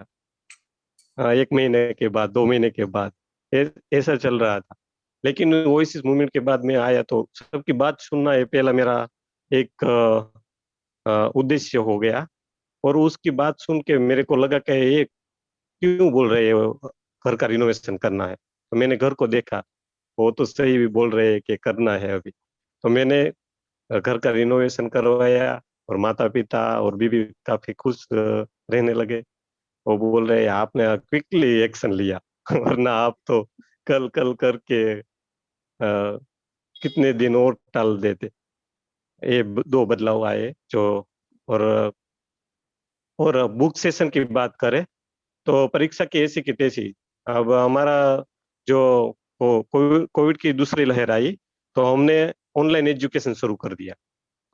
1 महीने के बाद, 2 महीने के बाद, ऐसा चल रहा था। लेकिन वॉइस मूवमेंट के बाद मैं आया तो सबकी बात सुनना है पहला मेरा एक उद्देश्य हो गया। और उसकी बात सुन के मेरे को लगा कि ये क्यों बोल रहे हो घर का रिनोवेशन करना है। तो मैंने घर को देखा, वो तो सही भी बोल रहे हैं कि करना है अभी। तो मैंने घर का रिनोवेशन करवाया, और माता पिता और बीबी काफी खुश रहने लगे। वो बोल रहे हैं आपने क्विकली एक्शन लिया वरना आप तो कल कल करके कितने दिन और टाल देते। ये 2 बदलाव आए जो। और बुक सेशन की बात करें तो परीक्षा की ऐसी की तैसी। अब हमारा जो कोविड की दूसरी लहर आई तो हमने ऑनलाइन एजुकेशन शुरू कर दिया।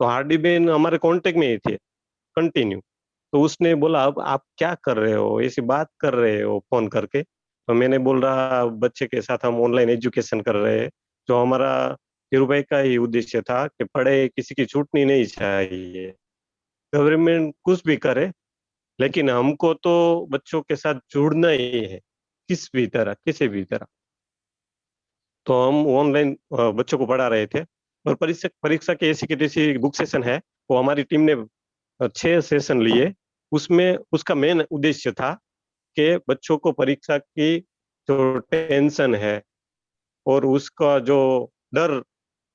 तो हार्डी बेन हमारे कांटेक्ट में ही थे कंटिन्यू। तो उसने बोला अब आप क्या कर रहे हो, ऐसी बात कर रहे हो फोन करके। तो मैंने बोल रहा बच्चे के साथ हम ऑनलाइन एजुकेशन कर रहे हैं। जो हमारा धीरू भाई का ही उद्देश्य था कि पढ़े, किसी की छूटनी नहीं चाहिए, गवर्नमेंट कुछ भी करे लेकिन हमको तो बच्चों के साथ जुड़ना ही है, किसी भी तरह। तो हम ऑनलाइन बच्चों को पढ़ा रहे थे। और परीक्षा परीक्षा की ऐसी की तैसी बुक सेशन है, वो हमारी टीम ने 6 सेशन लिए। उसमें उसका मेन उद्देश्य था कि बच्चों को परीक्षा की जो टेंशन है और उसका जो डर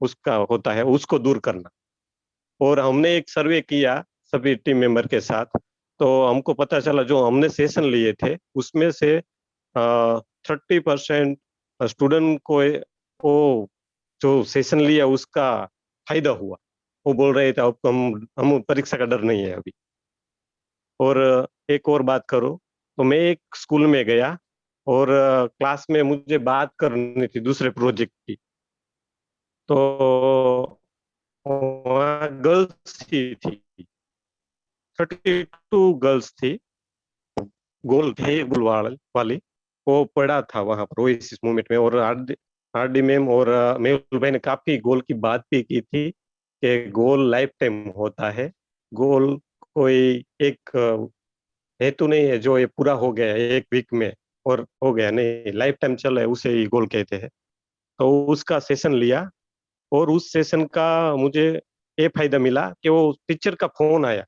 उसका होता है उसको दूर करना। और हमने एक सर्वे किया सभी टीम मेंबर के साथ, तो हमको पता चला जो हमने सेशन लिए थे उसमें से 30% स्टूडेंट को वो जो सेशन लिया उसका फायदा हुआ। वो बोल रहे थे अब हम परीक्षा का डर नहीं है अभी। और एक और बात करो तो मैं एक स्कूल में गया और क्लास में मुझे बात करनी थी दूसरे प्रोजेक्ट की, तो वहाँ गर्ल्स ही थी, 32 गर्ल्स थी, गोल थे गोल वाली। वो पढ़ा था वहां पर ओएसिस मूवमेंट में, और आरडी मैम और मेहुल भाई ने काफी गोल की बात भी की थी कि गोल लाइफ टाइम होता है, गोल कोई एक हेतु नहीं है जो ये पूरा हो गया है एक वीक में और हो गया, नहीं, लाइफ टाइम चल रहा है, उसे ही गोल कहते हैं। तो उसका सेशन लिया और उस सेशन का मुझे ये फायदा मिला कि वो टीचर का फोन आया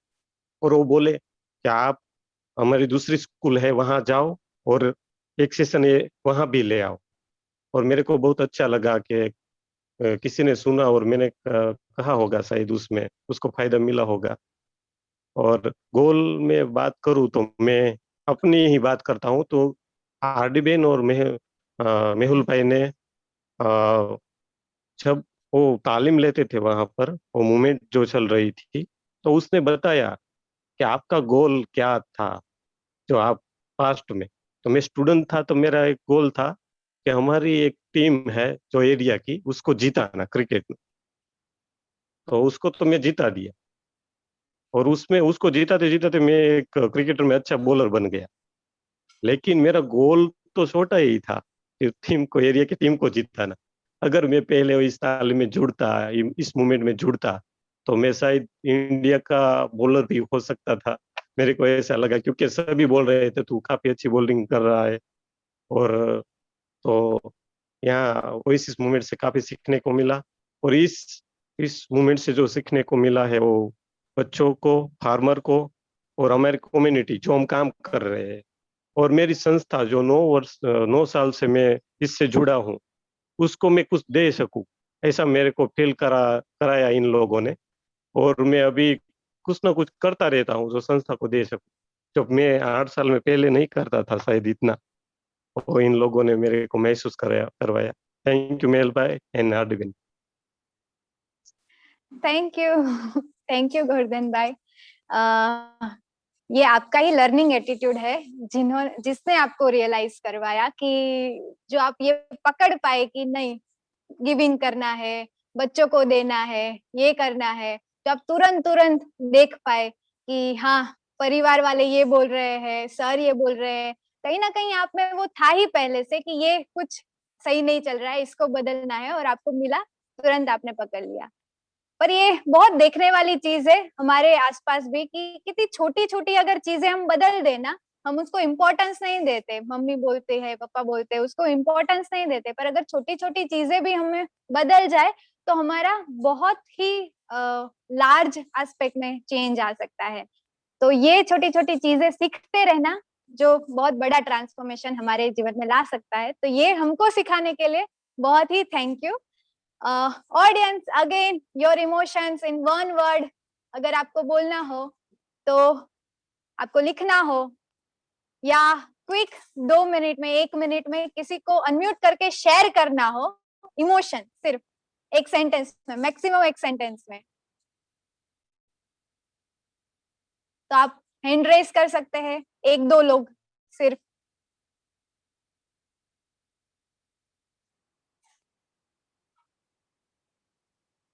और वो बोले कि आप हमारी दूसरी स्कूल है वहां जाओ और एक सेशन ये वहां भी ले आओ। और मेरे को बहुत अच्छा लगा कि किसी ने सुना और मैंने कहा होगा शायद उसमें उसको फायदा मिला होगा। और गोल में बात करूँ तो मैं अपनी ही बात करता हूँ, तो आरडी बेन और मेहुल भाई ने जब वो तालीम लेते थे वहां पर, वो मूवमेंट जो चल रही थी, तो उसने बताया कि आपका गोल क्या था जो आप पास्ट में, तो मैं स्टूडेंट था तो मेरा एक गोल था कि हमारी एक टीम है जो एरिया की, उसको जिताना क्रिकेट में। तो उसको तो मैं जिता दिया और उसमें उसको जिताते जिताते मैं एक क्रिकेटर में अच्छा बॉलर बन गया। लेकिन मेरा गोल तो छोटा ही था कि टीम को, एरिया की टीम को जिताना। अगर मैं पहले इस तालीम में जुड़ता, इस मूवमेंट में जुड़ता, तो मैं शायद इंडिया का बॉलर भी हो सकता था। मेरे को ऐसा लगा क्योंकि सभी बोल रहे थे तू काफी अच्छी बॉलिंग कर रहा है। और तो यहाँ ओएसिस मूवमेंट से काफी सीखने को मिला। और इस मूवमेंट से जो सीखने को मिला है वो बच्चों को, फार्मर को और हमारी कम्युनिटी जो हम काम कर रहे हैं, और मेरी संस्था जो 9 साल से मैं इससे जुड़ा हूँ, उसको मैं कुछ दे सकूं, ऐसा मेरे को फील कराया इन लोगों ने। और मैं अभी कुछ ना कुछ करता रहता हूँ जो संस्था को दे सकूं, जब मैं 8 साल में पहले नहीं करता था शायद इतना, वो इन लोगों ने मेरे को महसूस करवाया। थैंक यू मेल भाई एंड आरडीबीन। Thank you thank you Govardhan भाई। ये आपका ही लर्निंग एटीट्यूड है जिसने आपको रियलाइज करवाया कि जो आप ये पकड़ पाए कि नहीं, गिविंग करना है, बच्चों को देना है, ये करना है, तो आप तुरंत तुरंत देख पाए कि हाँ, परिवार वाले ये बोल रहे हैं, सर ये बोल रहे हैं, कहीं ना कहीं आप में वो था ही पहले से कि ये कुछ सही नहीं चल रहा है, इसको बदलना है, और आपको मिला, तुरंत आपने पकड़ लिया। पर ये बहुत देखने वाली चीज है हमारे आसपास भी कि कितनी छोटी छोटी अगर चीजें हम बदल देना, हम उसको इम्पोर्टेंस नहीं देते, मम्मी बोलते हैं, पापा बोलते हैं, उसको इम्पोर्टेंस नहीं देते, पर अगर छोटी छोटी चीजें भी हमें बदल जाए तो हमारा बहुत ही लार्ज एस्पेक्ट में चेंज आ सकता है। तो ये छोटी छोटी चीजें सीखते रहना जो बहुत बड़ा ट्रांसफॉर्मेशन हमारे जीवन में ला सकता है, तो ये हमको सिखाने के लिए बहुत ही thank you. Audience, again your emotions in one word, अगर आपको बोलना हो, तो आपको लिखना हो, या क्विक 2 मिनट में, 1 मिनट में किसी को अनम्यूट करके शेयर करना हो, इमोशन सिर्फ एक सेंटेंस में, मैक्सिमम एक सेंटेंस में, तो आप हैंड रेस कर सकते हैं, 1-2 लोग सिर्फ।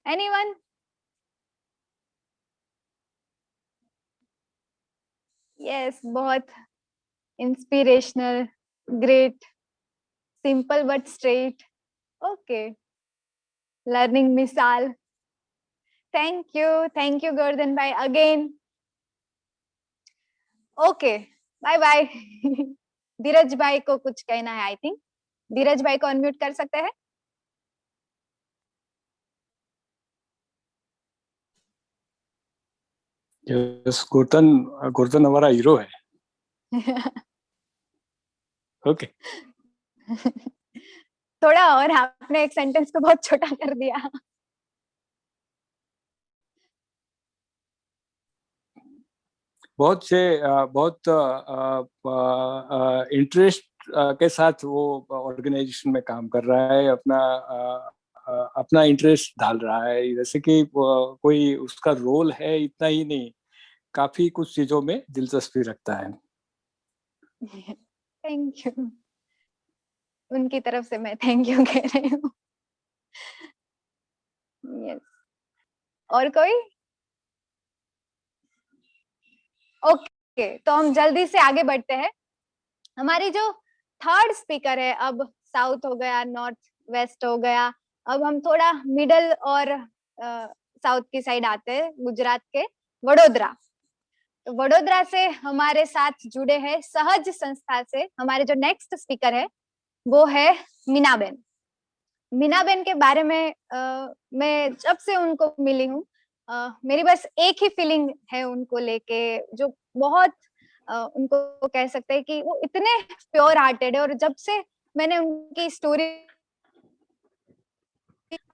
एनीवन? यस, बहुत inspirational, great, simple but straight, okay, learning मिसाल। थैंक यू गोवर्धन भाई again. Okay, bye bye. Dheeraj भाई को कुछ कहना है, आई थिंक धीरज भाई को अनम्यूट कर सकते हैं। यस, गुरतन हमारा हीरो है। ओके। थोड़ा और, आपने एक सेंटेंस को बहुत छोटा कर दिया। बहुत इंटरेस्ट के साथ वो ऑर्गेनाइजेशन में काम कर रहा है, अपना अपना इंटरेस्ट डाल रहा है, जैसे कि कोई उसका रोल है इतना ही नहीं, काफी कुछ चीजों में दिलचस्पी रखता है। Thank you. उनकी तरफ से मैं थैंक यू कह रही हूँ। यस, और कोई? ओके, तो हम जल्दी से आगे बढ़ते हैं। हमारी जो थर्ड स्पीकर है, अब साउथ हो गया, नॉर्थ वेस्ट हो गया, अब हम थोड़ा मिडल और साउथ की साइड आते हैं, गुजरात के वडोदरा। तो वडोदरा से हमारे साथ जुड़े हैं सहज संस्था से हमारे जो नेक्स्ट स्पीकर है वो है मीनाबेन। मीनाबेन के बारे में मैं जब से उनको मिली हूँ, मेरी बस एक ही फीलिंग है उनको लेके, जो बहुत उनको कह सकते हैं कि वो इतने प्योर हार्टेड है। और जब से मैंने उनकी स्टोरी,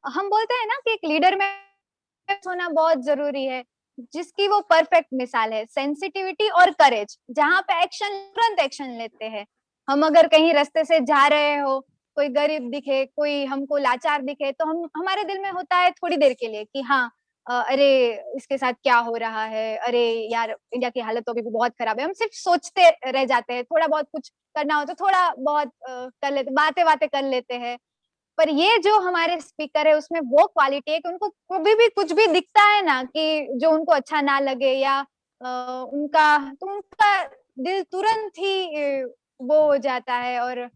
हम बोलते हैं ना कि एक लीडर में होना बहुत जरूरी है, जिसकी वो परफेक्ट मिसाल है। सेंसिटिविटी और करेज, जहाँ पे एक्शन, तुरंत एक्शन लेते हैं। हम अगर कहीं रास्ते से जा रहे हो, कोई गरीब दिखे, कोई हमको लाचार दिखे, तो हम, हमारे दिल में होता है थोड़ी देर के लिए कि हाँ, अरे इसके साथ क्या हो रहा है, अरे यार इंडिया की हालत तो अभी भी बहुत खराब है। हम सिर्फ सोचते रह जाते हैं, थोड़ा बहुत कुछ करना हो तो थोड़ा बहुत कर लेते, बातें बातें कर लेते हैं। पर ये जो हमारे स्पीकर है उसमें वो क्वालिटी है कि उनको कभी भी कुछ भी दिखता है ना कि जो उनको अच्छा ना लगे या उनका दिल तुरंत ही वो हो जाता है और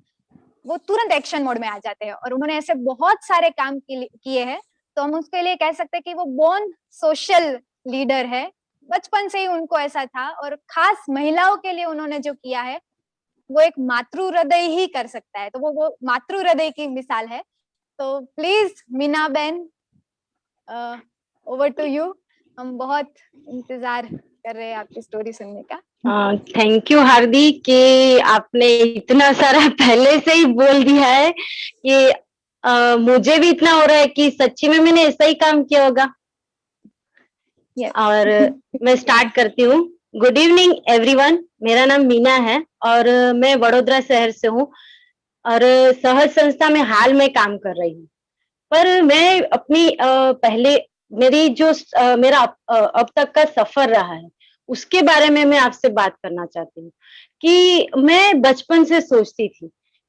वो तुरंत एक्शन मोड में आ जाते हैं। और उन्होंने ऐसे बहुत सारे काम किए हैं, तो हम उसके लिए कह सकते हैं कि वो बोर्न सोशल लीडर है। बचपन से ही उनको ऐसा था, और खास महिलाओं के लिए उन्होंने जो किया है वो एक मातृ हृदय ही कर सकता है। तो वो मातृ हृदय की मिसाल है। तो please Meena ben, over to you. हम बहुत इंतजार कर रहे हैं आपकी स्टोरी सुनने का। थैंक यू हार्दी कि आपने इतना सारा पहले से ही बोल दिया है कि मुझे भी इतना हो रहा है कि सच्ची में मैंने ऐसा ही काम किया होगा। Yes. और मैं स्टार्ट करती हूँ। गुड इवनिंग एवरीवन, मेरा नाम मीना है और मैं वडोदरा शहर से हूँ और सहज संस्था में हाल में काम कर रही हूँ। पर मैं अपनी पहले मेरी जो मेरा अब तक का सफर रहा है उसके बारे में मैं आपसे बात करना चाहती हूँ कि मैं बचपन से सोचती थी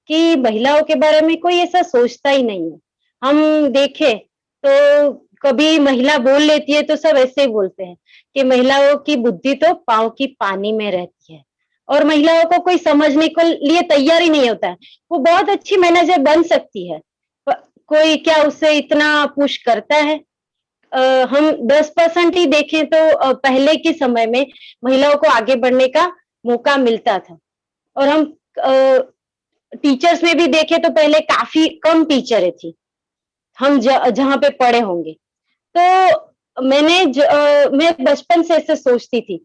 कि महिलाओं के बारे में कोई ऐसा सोचता ही नहीं है। हम देखें तो कभी महिला बोल लेती है तो सब ऐसे ही बोलते हैं कि महिलाओं की बुद्धि तो पाँव की पानी में रहती है और महिलाओं को कोई समझने को लिए तैयार ही नहीं होता है। वो बहुत अच्छी मैनेजर बन सकती है, कोई क्या उसे इतना पुश करता है? हम 10% ही देखें तो पहले के समय में महिलाओं को आगे बढ़ने का मौका मिलता था और हम टीचर्स में भी देखें तो पहले काफी कम टीचरें थी हम जहाँ पे पढ़े होंगे। तो मैं बचपन से ऐसे सोचती थी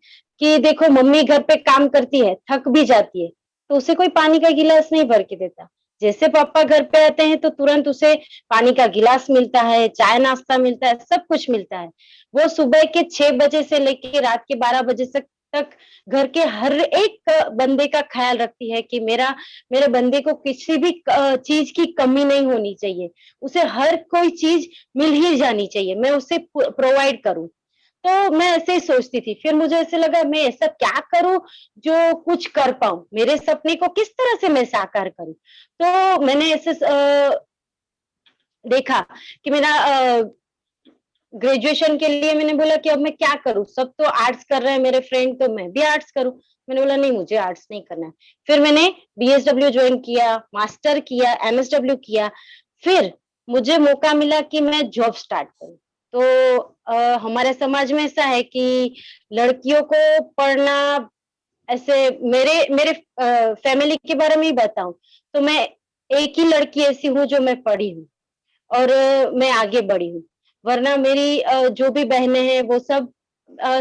कि देखो मम्मी घर पे काम करती है, थक भी जाती है तो उसे कोई पानी का गिलास नहीं भर के देता। जैसे पापा घर पे आते हैं तो तुरंत उसे पानी का गिलास मिलता है, चाय नाश्ता मिलता है, सब कुछ मिलता है। वो सुबह के 6 बजे से लेके रात के 12 बजे तक घर के हर एक बंदे का ख्याल रखती है कि मेरे बंदे को किसी भी चीज की कमी नहीं होनी चाहिए, उसे हर कोई चीज मिल ही जानी चाहिए, मैं उसे प्रोवाइड करूं। तो मैं ऐसे ही सोचती थी। फिर मुझे ऐसे लगा मैं ऐसा क्या करूं जो कुछ कर पाऊं, मेरे सपने को किस तरह से मैं साकार करूं। तो मैंने ऐसे देखा कि मेरा ग्रेजुएशन के लिए मैंने बोला कि अब मैं क्या करूं, सब तो आर्ट्स कर रहे हैं मेरे फ्रेंड, तो मैं भी आर्ट्स करूं। मैंने बोला नहीं, मुझे आर्ट्स नहीं करना है। फिर मैंने बीएसडब्ल्यू ज्वाइन किया, मास्टर किया, एमएसडब्ल्यू किया। फिर मुझे मौका मिला कि मैं जॉब स्टार्ट करूं। तो हमारे समाज में ऐसा है कि लड़कियों को पढ़ना, ऐसे मेरे फैमिली के बारे में ही बताऊं तो मैं एक ही लड़की ऐसी हूँ जो मैं पढ़ी हूँ और मैं आगे बढ़ी हूँ। वरना मेरी जो भी बहनें हैं वो सब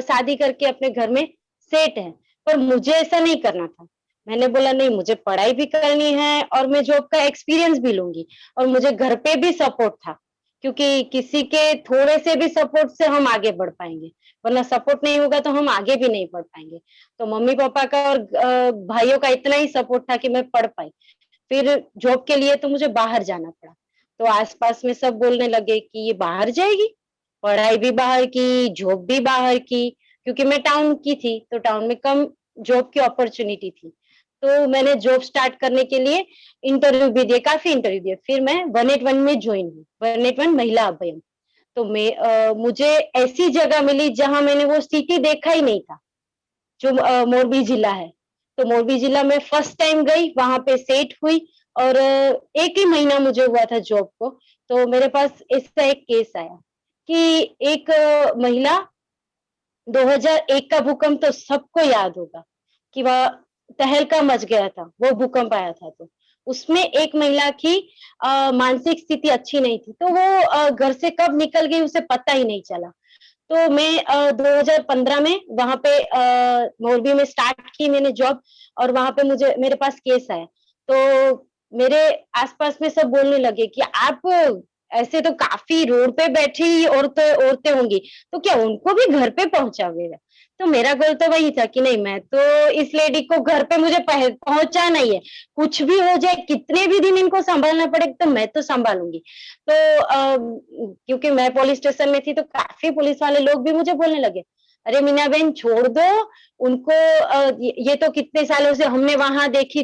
शादी करके अपने घर में सेट है, पर मुझे ऐसा नहीं करना था। मैंने बोला नहीं, मुझे पढ़ाई भी करनी है और मैं जॉब का एक्सपीरियंस भी लूंगी। और मुझे घर पे भी सपोर्ट था, क्योंकि किसी के थोड़े से भी सपोर्ट से हम आगे बढ़ पाएंगे, वरना सपोर्ट नहीं होगा तो हम आगे भी नहीं बढ़ पाएंगे। तो मम्मी पापा का और भाइयों का इतना ही सपोर्ट था कि मैं पढ़ पाई। फिर जॉब के लिए तो मुझे बाहर जाना पड़ा। तो आसपास में सब बोलने लगे कि ये बाहर जाएगी, पढ़ाई भी बाहर की, जॉब भी बाहर की, क्योंकि मैं टाउन की थी, तो टाउन में कम जॉब की अपॉर्चुनिटी थी। तो मैंने जॉब स्टार्ट करने के लिए इंटरव्यू भी दिए, काफ़ी इंटरव्यू दिए। फिर मैं 181 में जॉइन हुई, 181 महिला अभ्यान। तो मुझे ऐसी जगह मिली जहाँ मैंने वो सिटी देखा ही नहीं था, जो मोरबी जिला है। तो मोरबी जिला में फर्स्ट टाइम गई, वहाँ पे सेट हुई और 1 ही महीना मुझे हुआ था जॉब को। तो मेरे पास ऐसा एक केस आया कि एक महिला 2001 का भूकंप तो सबको याद होगा कि वह तहलका मच गया था, वो भूकंप आया था तो। उसमें एक महिला की मानसिक स्थिति अच्छी नहीं थी, तो वो घर से कब निकल गई उसे पता ही नहीं चला। तो मैं 2015 में वहाँ पे मोरबी में स्टार्ट की मैंने जॉब और वहाँ पे मेरे पास केस आया। तो मेरे आस-पास में सब बोलने लगे कि आप ऐसे तो काफ़ी रोड पे बैठी औरतें औरतें होंगी, तो क्या उनको भी घर पे पहुँचाओगे? तो मेरा गोल तो वही था कि नहीं, मैं तो इस लेडी को घर पे मुझे पहुँचाना ही है। कुछ भी हो जाए, कितने भी दिन इनको सँभालना पड़े तो मैं तो सँभालूँगी। तो क्योंकि मैं पुलिस स्टेशन में थी तो काफ़ी पुलिस वाले लोग भी मुझे बोलने लगे, "अरे मीना बहन छोड़ दो, उनको ये तो कितने सालों से हमने वहाँ देखी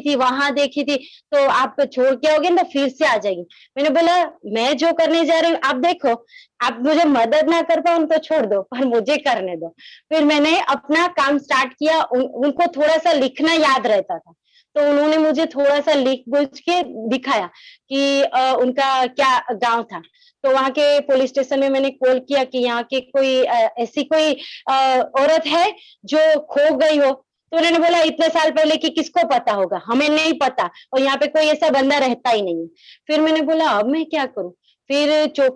थी, तो आप छोड़ के आओगे ना तो फिर से आ जाएगी।" मैंने बोला, "मैं जो करने जा रही हूँ आप देखो, आप मुझे मदद ना कर पाओ तो छोड़ दो, पर मुझे करने दो।" फिर मैंने अपना काम स्टार्ट किया, उनको थोड़ा-सा लिखना याद रहता था, तो उन्होंने मुझे थोड़ा-सा लिख-बुझ के दिखाया कि उनका क्या गाँव था। तो वहाँ के पुलिस स्टेशन में मैंने कॉल किया कि यहाँ की कोई ऐसी कोई औरत है जो खो गई हो? तो उन्होंने बोला इतने साल पहले कि किसको पता होगा, हमें नहीं पता और यहाँ पे कोई ऐसा बंदा रहता ही नहीं है। फिर मैंने बोला अब मैं क्या करूँ? फिर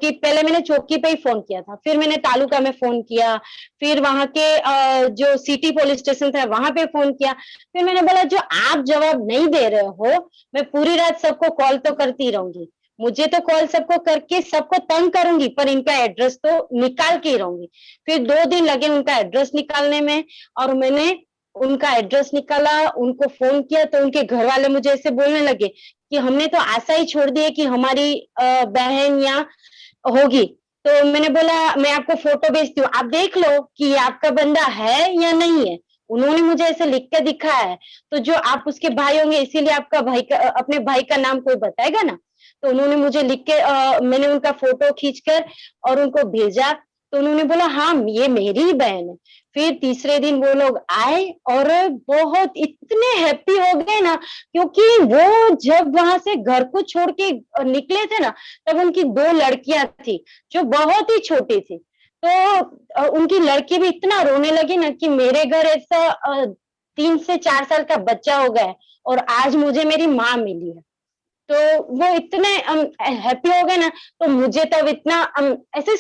पहले मैंने चौकी पे ही फ़ोन किया था, फिर मैंने तालुका में फ़ोन किया, फिर वहाँ के जो सिटी पुलिस स्टेशन था वहाँ पे फ़ोन किया। फिर मैंने बोला जो आप जवाब नहीं दे रहे हो, मैं पूरी रात सबको कॉल तो करती रहूँगी। मुझे तो कॉल सबको करके सबको तंग करूँगी, पर इनका एड्रेस तो निकाल के ही रहूँगी। फिर 2 दिन लगे उनका एड्रेस निकालने में और मैंने उनका एड्रेस निकाला, उनको फ़ोन किया तो उनके घरवाले मुझे ऐसे बोलने लगे कि हमने तो आशा ही छोड़ दी है कि हमारी बहन या होगी। तो मैंने बोला मैं आपको फ़ोटो भेजती हूँ, आप देख लो कि ये आपका बंदा है या नहीं है। उन्होंने मुझे ऐसे लिख के दिखाया है, तो जो आप उसके भाई होंगे इसीलिए आपका अपने भाई का नाम कोई बताएगा ना। तो उन्होंने मुझे लिख के मैंने उनका फ़ोटो खींचकर और उनको भेजा, तो उन्होंने बोला हाँ, ये मेरी ही बहन है। फिर तीसरे दिन वो लोग आए और बहुत इतने हैप्पी हो गए ना, क्योंकि वो जब वहाँ से घर को छोड़ के निकले थे ना, तब उनकी 2 लड़कियाँ थी, जो बहुत ही छोटी थी। तो उनकी लड़की भी इतना रोने लगी ना कि मेरे घर ऐसा 3 से 4 साल का बच्चा हो गया है और आज मुझे मेरी माँ मिली है। तो वो इतने हैप्पी हो गए ना, तो मुझे तब इतना ऐसे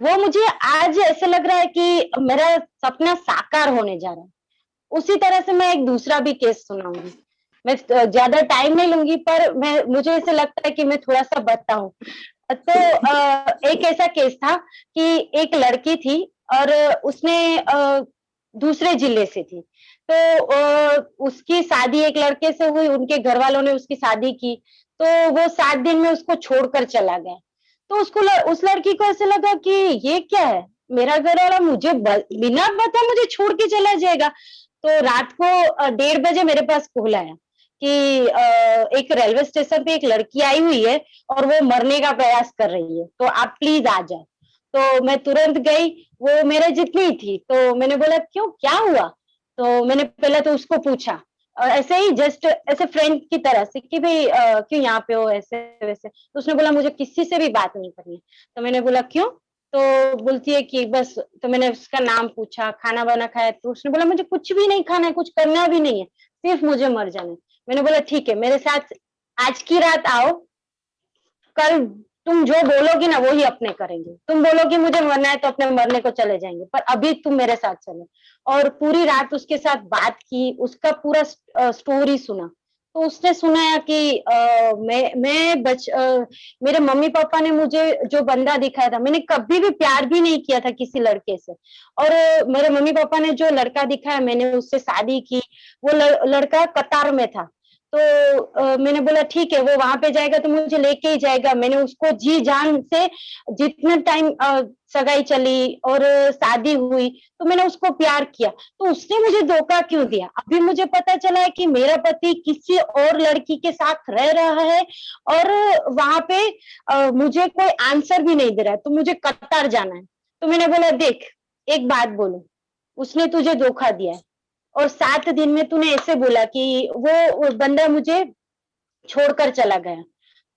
वो मुझे आज ऐसा लग रहा है कि मेरा सपना साकार होने जा रहा है। उसी तरह से मैं एक दूसरा भी केस सुनाऊँगी। मैं ज़्यादा टाइम नहीं लूँगी पर मुझे ऐसा लगता है कि मैं थोड़ा-सा बताऊँ। तो एक ऐसा केस था कि एक लड़की थी और उसने दूसरे जिले से थी। तो उसकी शादी एक लड़के से हुई, उनके घरवालों ने उसकी शादी की, तो वो 7 दिन में उसको छोड़कर चला गया। तो उस लड़की को ऐसा लगा कि ये क्या है? मेरा घरवाला मुझे बिना बताए मुझे छोड़ के चला जाएगा। तो रात को 1:30 बजे मेरे पास कॉल आया कि एक रेलवे स्टेशन पे एक लड़की आई हुई है और वो मरने का प्रयास कर रही है, तो आप प्लीज़ आ जाओ। तो मैं तुरंत गई, वो मेरे जितनी ही थी, तो मैंने बोला क्यों क्या हुआ? तो मैंने पहले तो उसको पूछा ऐसे ही जस्ट ऐसे फ्रेंड की तरह से कि भई क्यों यहाँ पे हो ऐसे-वैसे? तो उसने बोला मुझे किसी से भी बात नहीं करनी है। तो मैंने बोला क्यों? तो बोलती है कि बस तो मैंने उसका नाम पूछा, खाना-वाना खाया? तो उसने बोला मुझे कुछ भी नहीं खाना है, कुछ करना भी नहीं है, सिर्फ मुझे मर जाना है। मैंने बोला ठीक है, मेरे साथ आज की रात आओ, कल तुम जो बोलोगी ना वो ही अपने करेंगे। तुम बोलोगी मुझे मरना है तो अपने मरने को चले जाएँगे, पर अभी तुम मेरे साथ चलो। और पूरी रात उसके साथ बात की, उसका पूरा स्टोरी सुना तो उसने सुनाया कि मेरे मम्मी पापा ने मुझे जो बंदा दिखाया था, मैंने कभी भी प्यार भी नहीं किया था किसी लड़के से, और मेरे मम्मी पापा ने जो लड़का दिखाया मैंने उससे शादी की। वो लड़का कतार में था। तो मैंने बोला ठीक है, वो वहां पे जाएगा तो मुझे लेके ही जाएगा। मैंने उसको जी जान से जितना टाइम सगाई चली और शादी हुई, तो मैंने उसको प्यार किया। तो उसने मुझे धोखा क्यों दिया? अभी मुझे पता चला है कि मेरा पति किसी और लड़की के साथ रह रहा है, और वहां पे मुझे कोई आंसर भी नहीं दे रहा है, तो मुझे कतार जाना है। तो मैंने बोला देख, एक बात बोलूं, उसने तुझे धोखा दिया है, और 7 दिन में तूने ऐसे बोला कि वो बंदा मुझे छोड़कर चला गया।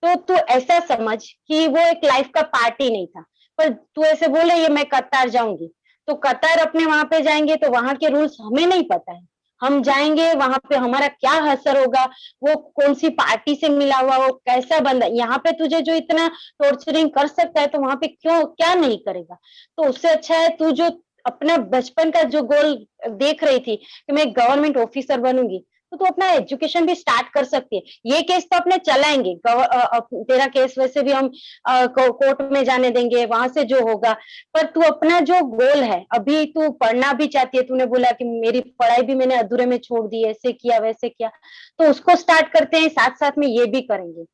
तो तू ऐसा समझ कि वो एक लाइफ का पार्ट ही नहीं था। पर तू ऐसे बोले ये मैं कतार जाऊंगी, तो कतार अपने वहां पे जाएंगे तो वहां के रूल्स हमें नहीं पता है। हम जाएंगे वहां पे हमारा क्या असर होगा, वो कौन सी पार्टी से मिला हुआ, वो कैसा बंदा, यहाँ पे तुझे जो इतना टॉर्चरिंग कर सकता है तो वहां पे क्यों क्या नहीं करेगा। तो उससे अच्छा है तू जो अपना बचपन का जो गोल देख रही थी कि मैं गवर्नमेंट ऑफिसर बनूंगी, तो तू अपना एजुकेशन भी स्टार्ट कर सकती है। ये केस तो अपने चलाएंगे, तेरा केस वैसे भी हम कोर्ट में जाने देंगे, वहां से जो होगा। पर तू अपना जो गोल है, अभी तू पढ़ना भी चाहती है, तूने बोला कि मेरी पढ़ाई भी मैंने अधूरे में छोड़ दी, ऐसे किया वैसे किया, तो उसको स्टार्ट करते हैं, साथ साथ में ये भी करेंगे।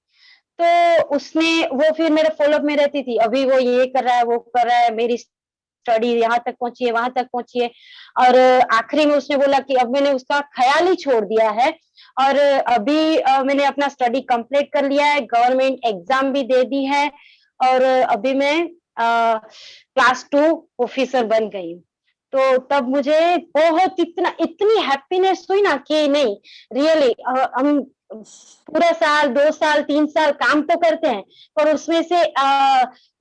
तो उसने वो फिर मेरे फॉलोअप में रहती थी, अभी वो ये कर रहा है वो कर रहा है, मेरी स्टडी यहाँ तक पहुंची है वहां तक पहुंची है। और आखिरी में उसने बोला कि अब मैंने उसका ख्याल ही छोड़ दिया है, और अभी मैंने अपना स्टडी कंप्लीट कर लिया है, गवर्नमेंट एग्जाम भी दे दी है, और अभी मैं क्लास 2 ऑफिसर बन गई हूँ। तो तब मुझे बहुत इतनी हैप्पीनेस हुई ना कि नहीं, रियली हम पूरा साल 2 साल 3 साल काम तो करते हैं, पर उसमें से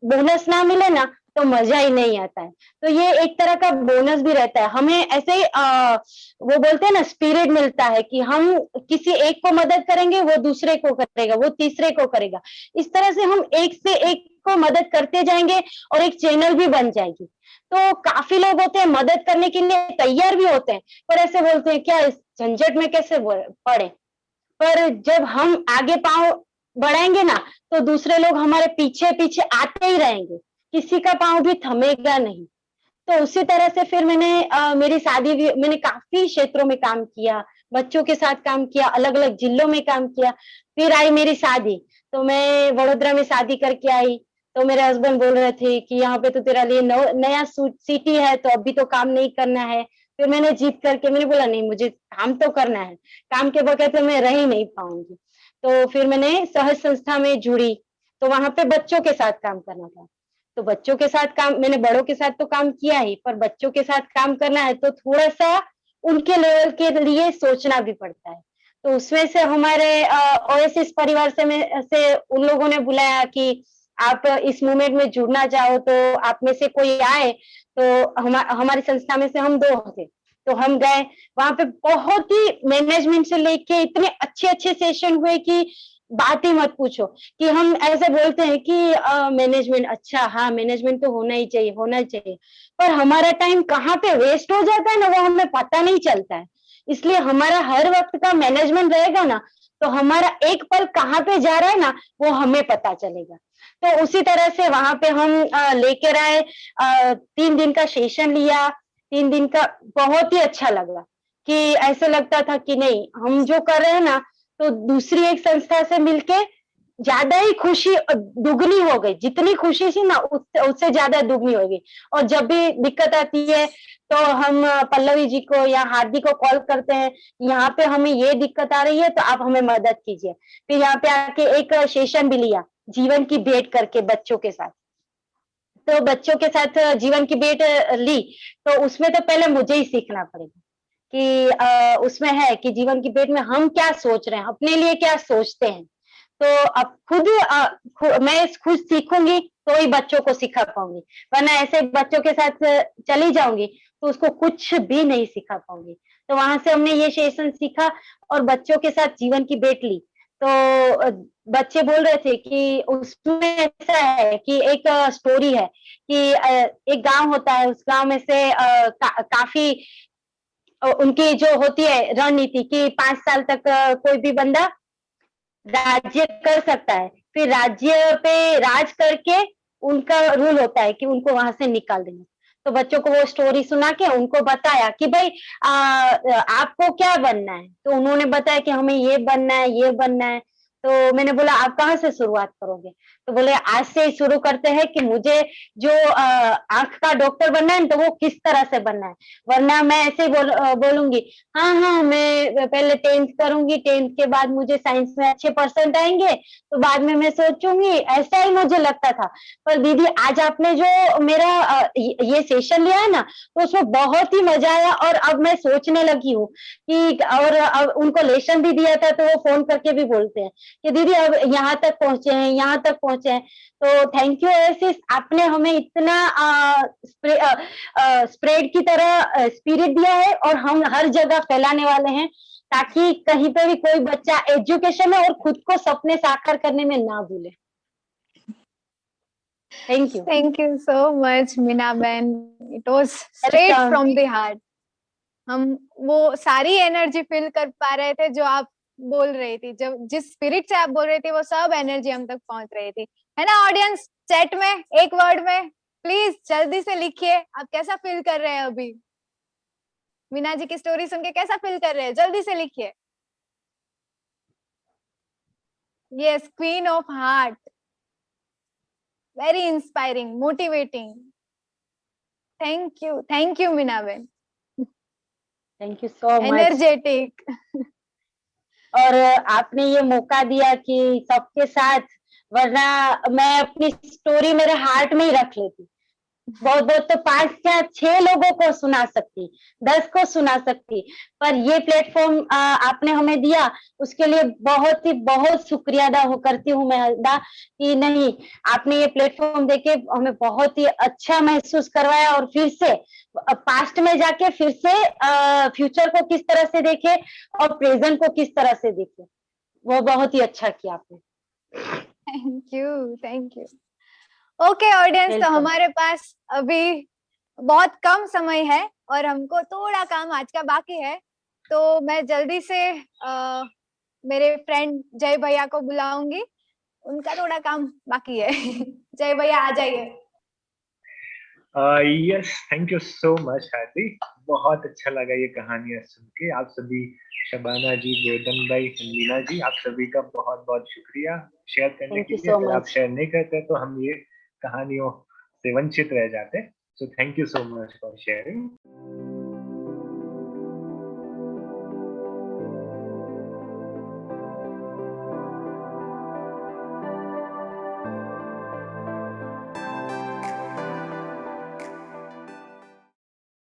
बोनस ना मिले ना तो मजा ही नहीं आता है। तो ये एक तरह का बोनस भी रहता है हमें, ऐसे वो बोलते हैं ना स्पिरिट मिलता है कि हम किसी एक को मदद करेंगे, वो दूसरे को करेगा, वो तीसरे को करेगा। इस तरह से हम एक से एक को मदद करते जाएंगे और एक चैनल भी बन जाएगी। तो काफी लोग होते हैं मदद करने के लिए तैयार भी होते हैं, पर ऐसे बोलते हैं क्या इस झंझट में कैसे पड़े। पर जब हम आगे पाँव बढ़ाएंगे ना, तो दूसरे लोग हमारे पीछे पीछे आते ही रहेंगे, किसी का पाँव भी थमेगा नहीं। तो उसी तरह से फिर मेरी शादी भी, मैंने काफी क्षेत्रों में काम किया, बच्चों के साथ काम किया, अलग अलग जिलों में काम किया। फिर आई मेरी शादी, तो मैं वडोदरा में शादी करके आई। तो मेरे हस्बैंड बोल रहे थे कि यहाँ पे तो तेरा लिए नया सिटी है, तो अभी तो काम नहीं करना है। फिर मैंने जीत करके मैंने बोला नहीं, मुझे काम तो करना है, काम के बगैर तो मैं रह ही नहीं पाऊंगी। तो फिर मैंने सहज संस्था में जुड़ी, तो वहां पे बच्चों के साथ काम करना था। तो बच्चों के साथ काम, मैंने बड़ों के साथ तो काम किया ही, पर बच्चों के साथ काम करना है तो थोड़ा सा उनके लेवल के लिए सोचना भी पड़ता है। तो उसमें से हमारे ओएसिस परिवार से उन लोगों ने बुलाया कि आप इस मूवमेंट में जुड़ना चाहो तो आप में से कोई आए। तो हमारी संस्था में से हम 2 थे, तो हम गए वहां पे। बहुत ही मैनेजमेंट से लेके इतने अच्छे अच्छे सेशन हुए कि बात ही मत पूछो। कि हम ऐसे बोलते हैं कि मैनेजमेंट, अच्छा हाँ मैनेजमेंट तो होना ही चाहिए होना ही चाहिए, पर हमारा टाइम कहाँ पे वेस्ट हो जाता है ना, वो हमें पता नहीं चलता है। इसलिए हमारा हर वक्त का मैनेजमेंट रहेगा ना, तो हमारा एक पल कहाँ पे जा रहा है ना, वो हमें पता चलेगा। तो उसी तरह से वहां पे हम लेकर आए, 3 दिन का सेशन लिया। 3 दिन का बहुत ही अच्छा लगा, कि ऐसे लगता था कि नहीं हम जो कर रहे हैं ना, तो दूसरी एक संस्था से मिलके ज्यादा ही खुशी दुगनी हो गई। जितनी खुशी थी ना उससे ज्यादा दुगनी हो गई। और जब भी दिक्कत आती है तो हम पल्लवी जी को या हार्दिक को कॉल करते हैं, यहाँ पे हमें ये दिक्कत आ रही है तो आप हमें मदद कीजिए। फिर यहाँ पे आके एक सेशन भी लिया जीवन की भेंट करके बच्चों के साथ। तो बच्चों के साथ जीवन की भेंट ली, तो उसमें तो पहले मुझे ही सीखना पड़ेगा कि उसमें है कि जीवन की भेंट में हम क्या सोच रहे हैं, अपने लिए क्या सोचते हैं। तो अब मैं खुद सीखूंगी तो ही बच्चों को सिखा पाऊंगी, वरना ऐसे बच्चों के साथ चली जाऊंगी तो उसको कुछ भी नहीं सिखा पाऊंगी। तो वहां से हमने ये सेशन सीखा और बच्चों के साथ जीवन की भेंट ली। तो बच्चे बोल रहे थे कि उसमें ऐसा है कि एक स्टोरी है कि एक गांव होता है, उस गांव में से काफी उनकी जो होती है रणनीति कि 5 साल तक कोई भी बंदा राज्य कर सकता है, फिर राज्य पे राज करके उनका रूल होता है कि उनको वहां से निकाल देना। तो बच्चों को वो स्टोरी सुना के उनको बताया कि भाई आपको क्या बनना है, तो उन्होंने बताया कि हमें ये बनना है, ये बनना है। तो मैंने बोला आप कहाँ से शुरुआत करोगे? तो बोले आज से ही शुरू करते हैं कि मुझे जो आंख का डॉक्टर बनना है तो वो किस तरह से बनना है, वरना मैं ऐसे ही बोलूंगी हाँ हाँ मैं पहले 10th करूंगी, 10th के बाद मुझे साइंस में अच्छे परसेंट आएंगे तो बाद में मैं सोचूंगी, ऐसा ही मुझे लगता था। पर दीदी आज आपने जो मेरा ये सेशन लिया है ना, तो उसमें बहुत ही मजा आया और अब मैं सोचने लगी हूँ कि और अब उनको लेसन भी दिया था तो वो फोन करके भी बोलते हैं कि दीदी अब यहाँ तक पहुंचे हैं, यहाँ तक पहुंचे हैं। तो थैंक यू ओएसिस, आपने हमें इतना स्प्रेड की तरह स्पिरिट दिया है और हम हर जगह फैलाने वाले हैं ताकि कहीं पे भी कोई बच्चा एजुकेशन में और खुद को सपने साकार करने में ना भूले। Thank you. Thank you so much, Meena Ben. It was straight Welcome. from the heart. हम वो सारी एनर्जी फील कर पा रहे थे जो आप बोल रही थी, जब जिस स्पिरिट से आप बोल रही थी वो सब एनर्जी हम तक पहुंच रही थी, है ना? ऑडियंस चैट में एक वर्ड में प्लीज जल्दी से लिखिए आप कैसा फील कर रहे हैं अभी, मीना जी की स्टोरी सुन के कैसा फील कर रहे हैं, जल्दी से लिखिए। Yes, queen of heart, very inspiring, motivating. Thank you Meena Ben, thank you so much. Energetic. और आपने ये मौका दिया कि सबके साथ, वरना मैं अपनी स्टोरी मेरे हार्ट में ही रख लेती। बहुत बहुत तो 5 या 6 लोगों को सुना सकती, 10 को सुना सकती, पर ये प्लेटफॉर्म आपने हमें दिया उसके लिए बहुत ही बहुत शुक्रिया अदा करती हूँ मैं अदा कि नहीं, आपने ये प्लेटफॉर्म देके हमें बहुत ही अच्छा महसूस करवाया और फिर से पास्ट में जाके फिर से फ्यूचर को किस तरह से देखे और प्रेजेंट को किस तरह से देखे, वो बहुत ही अच्छा किया आपने। Thank you. ओके ऑडियंस, तो हमारे पास अभी बहुत कम समय है और हमको थोड़ा काम आज का बाकी है, तो मैं जल्दी से मेरे फ्रेंड जय भैया को बुलाऊंगी, उनका थोड़ा काम बाकी है। जय भैया आ जाइए। Yes, thank you so much hearty, बहुत अच्छा लगा ये कहानियां सुन के। आप सभी शबाना जी, वेदन भाई, मीना जी, आप सभी का बहुत बहुत शुक्रिया शेयर करने के लिए। अगर आप शेयर नहीं करते तो हम ये कहानियों से वंचित रह जाते। So thank you so much for sharing.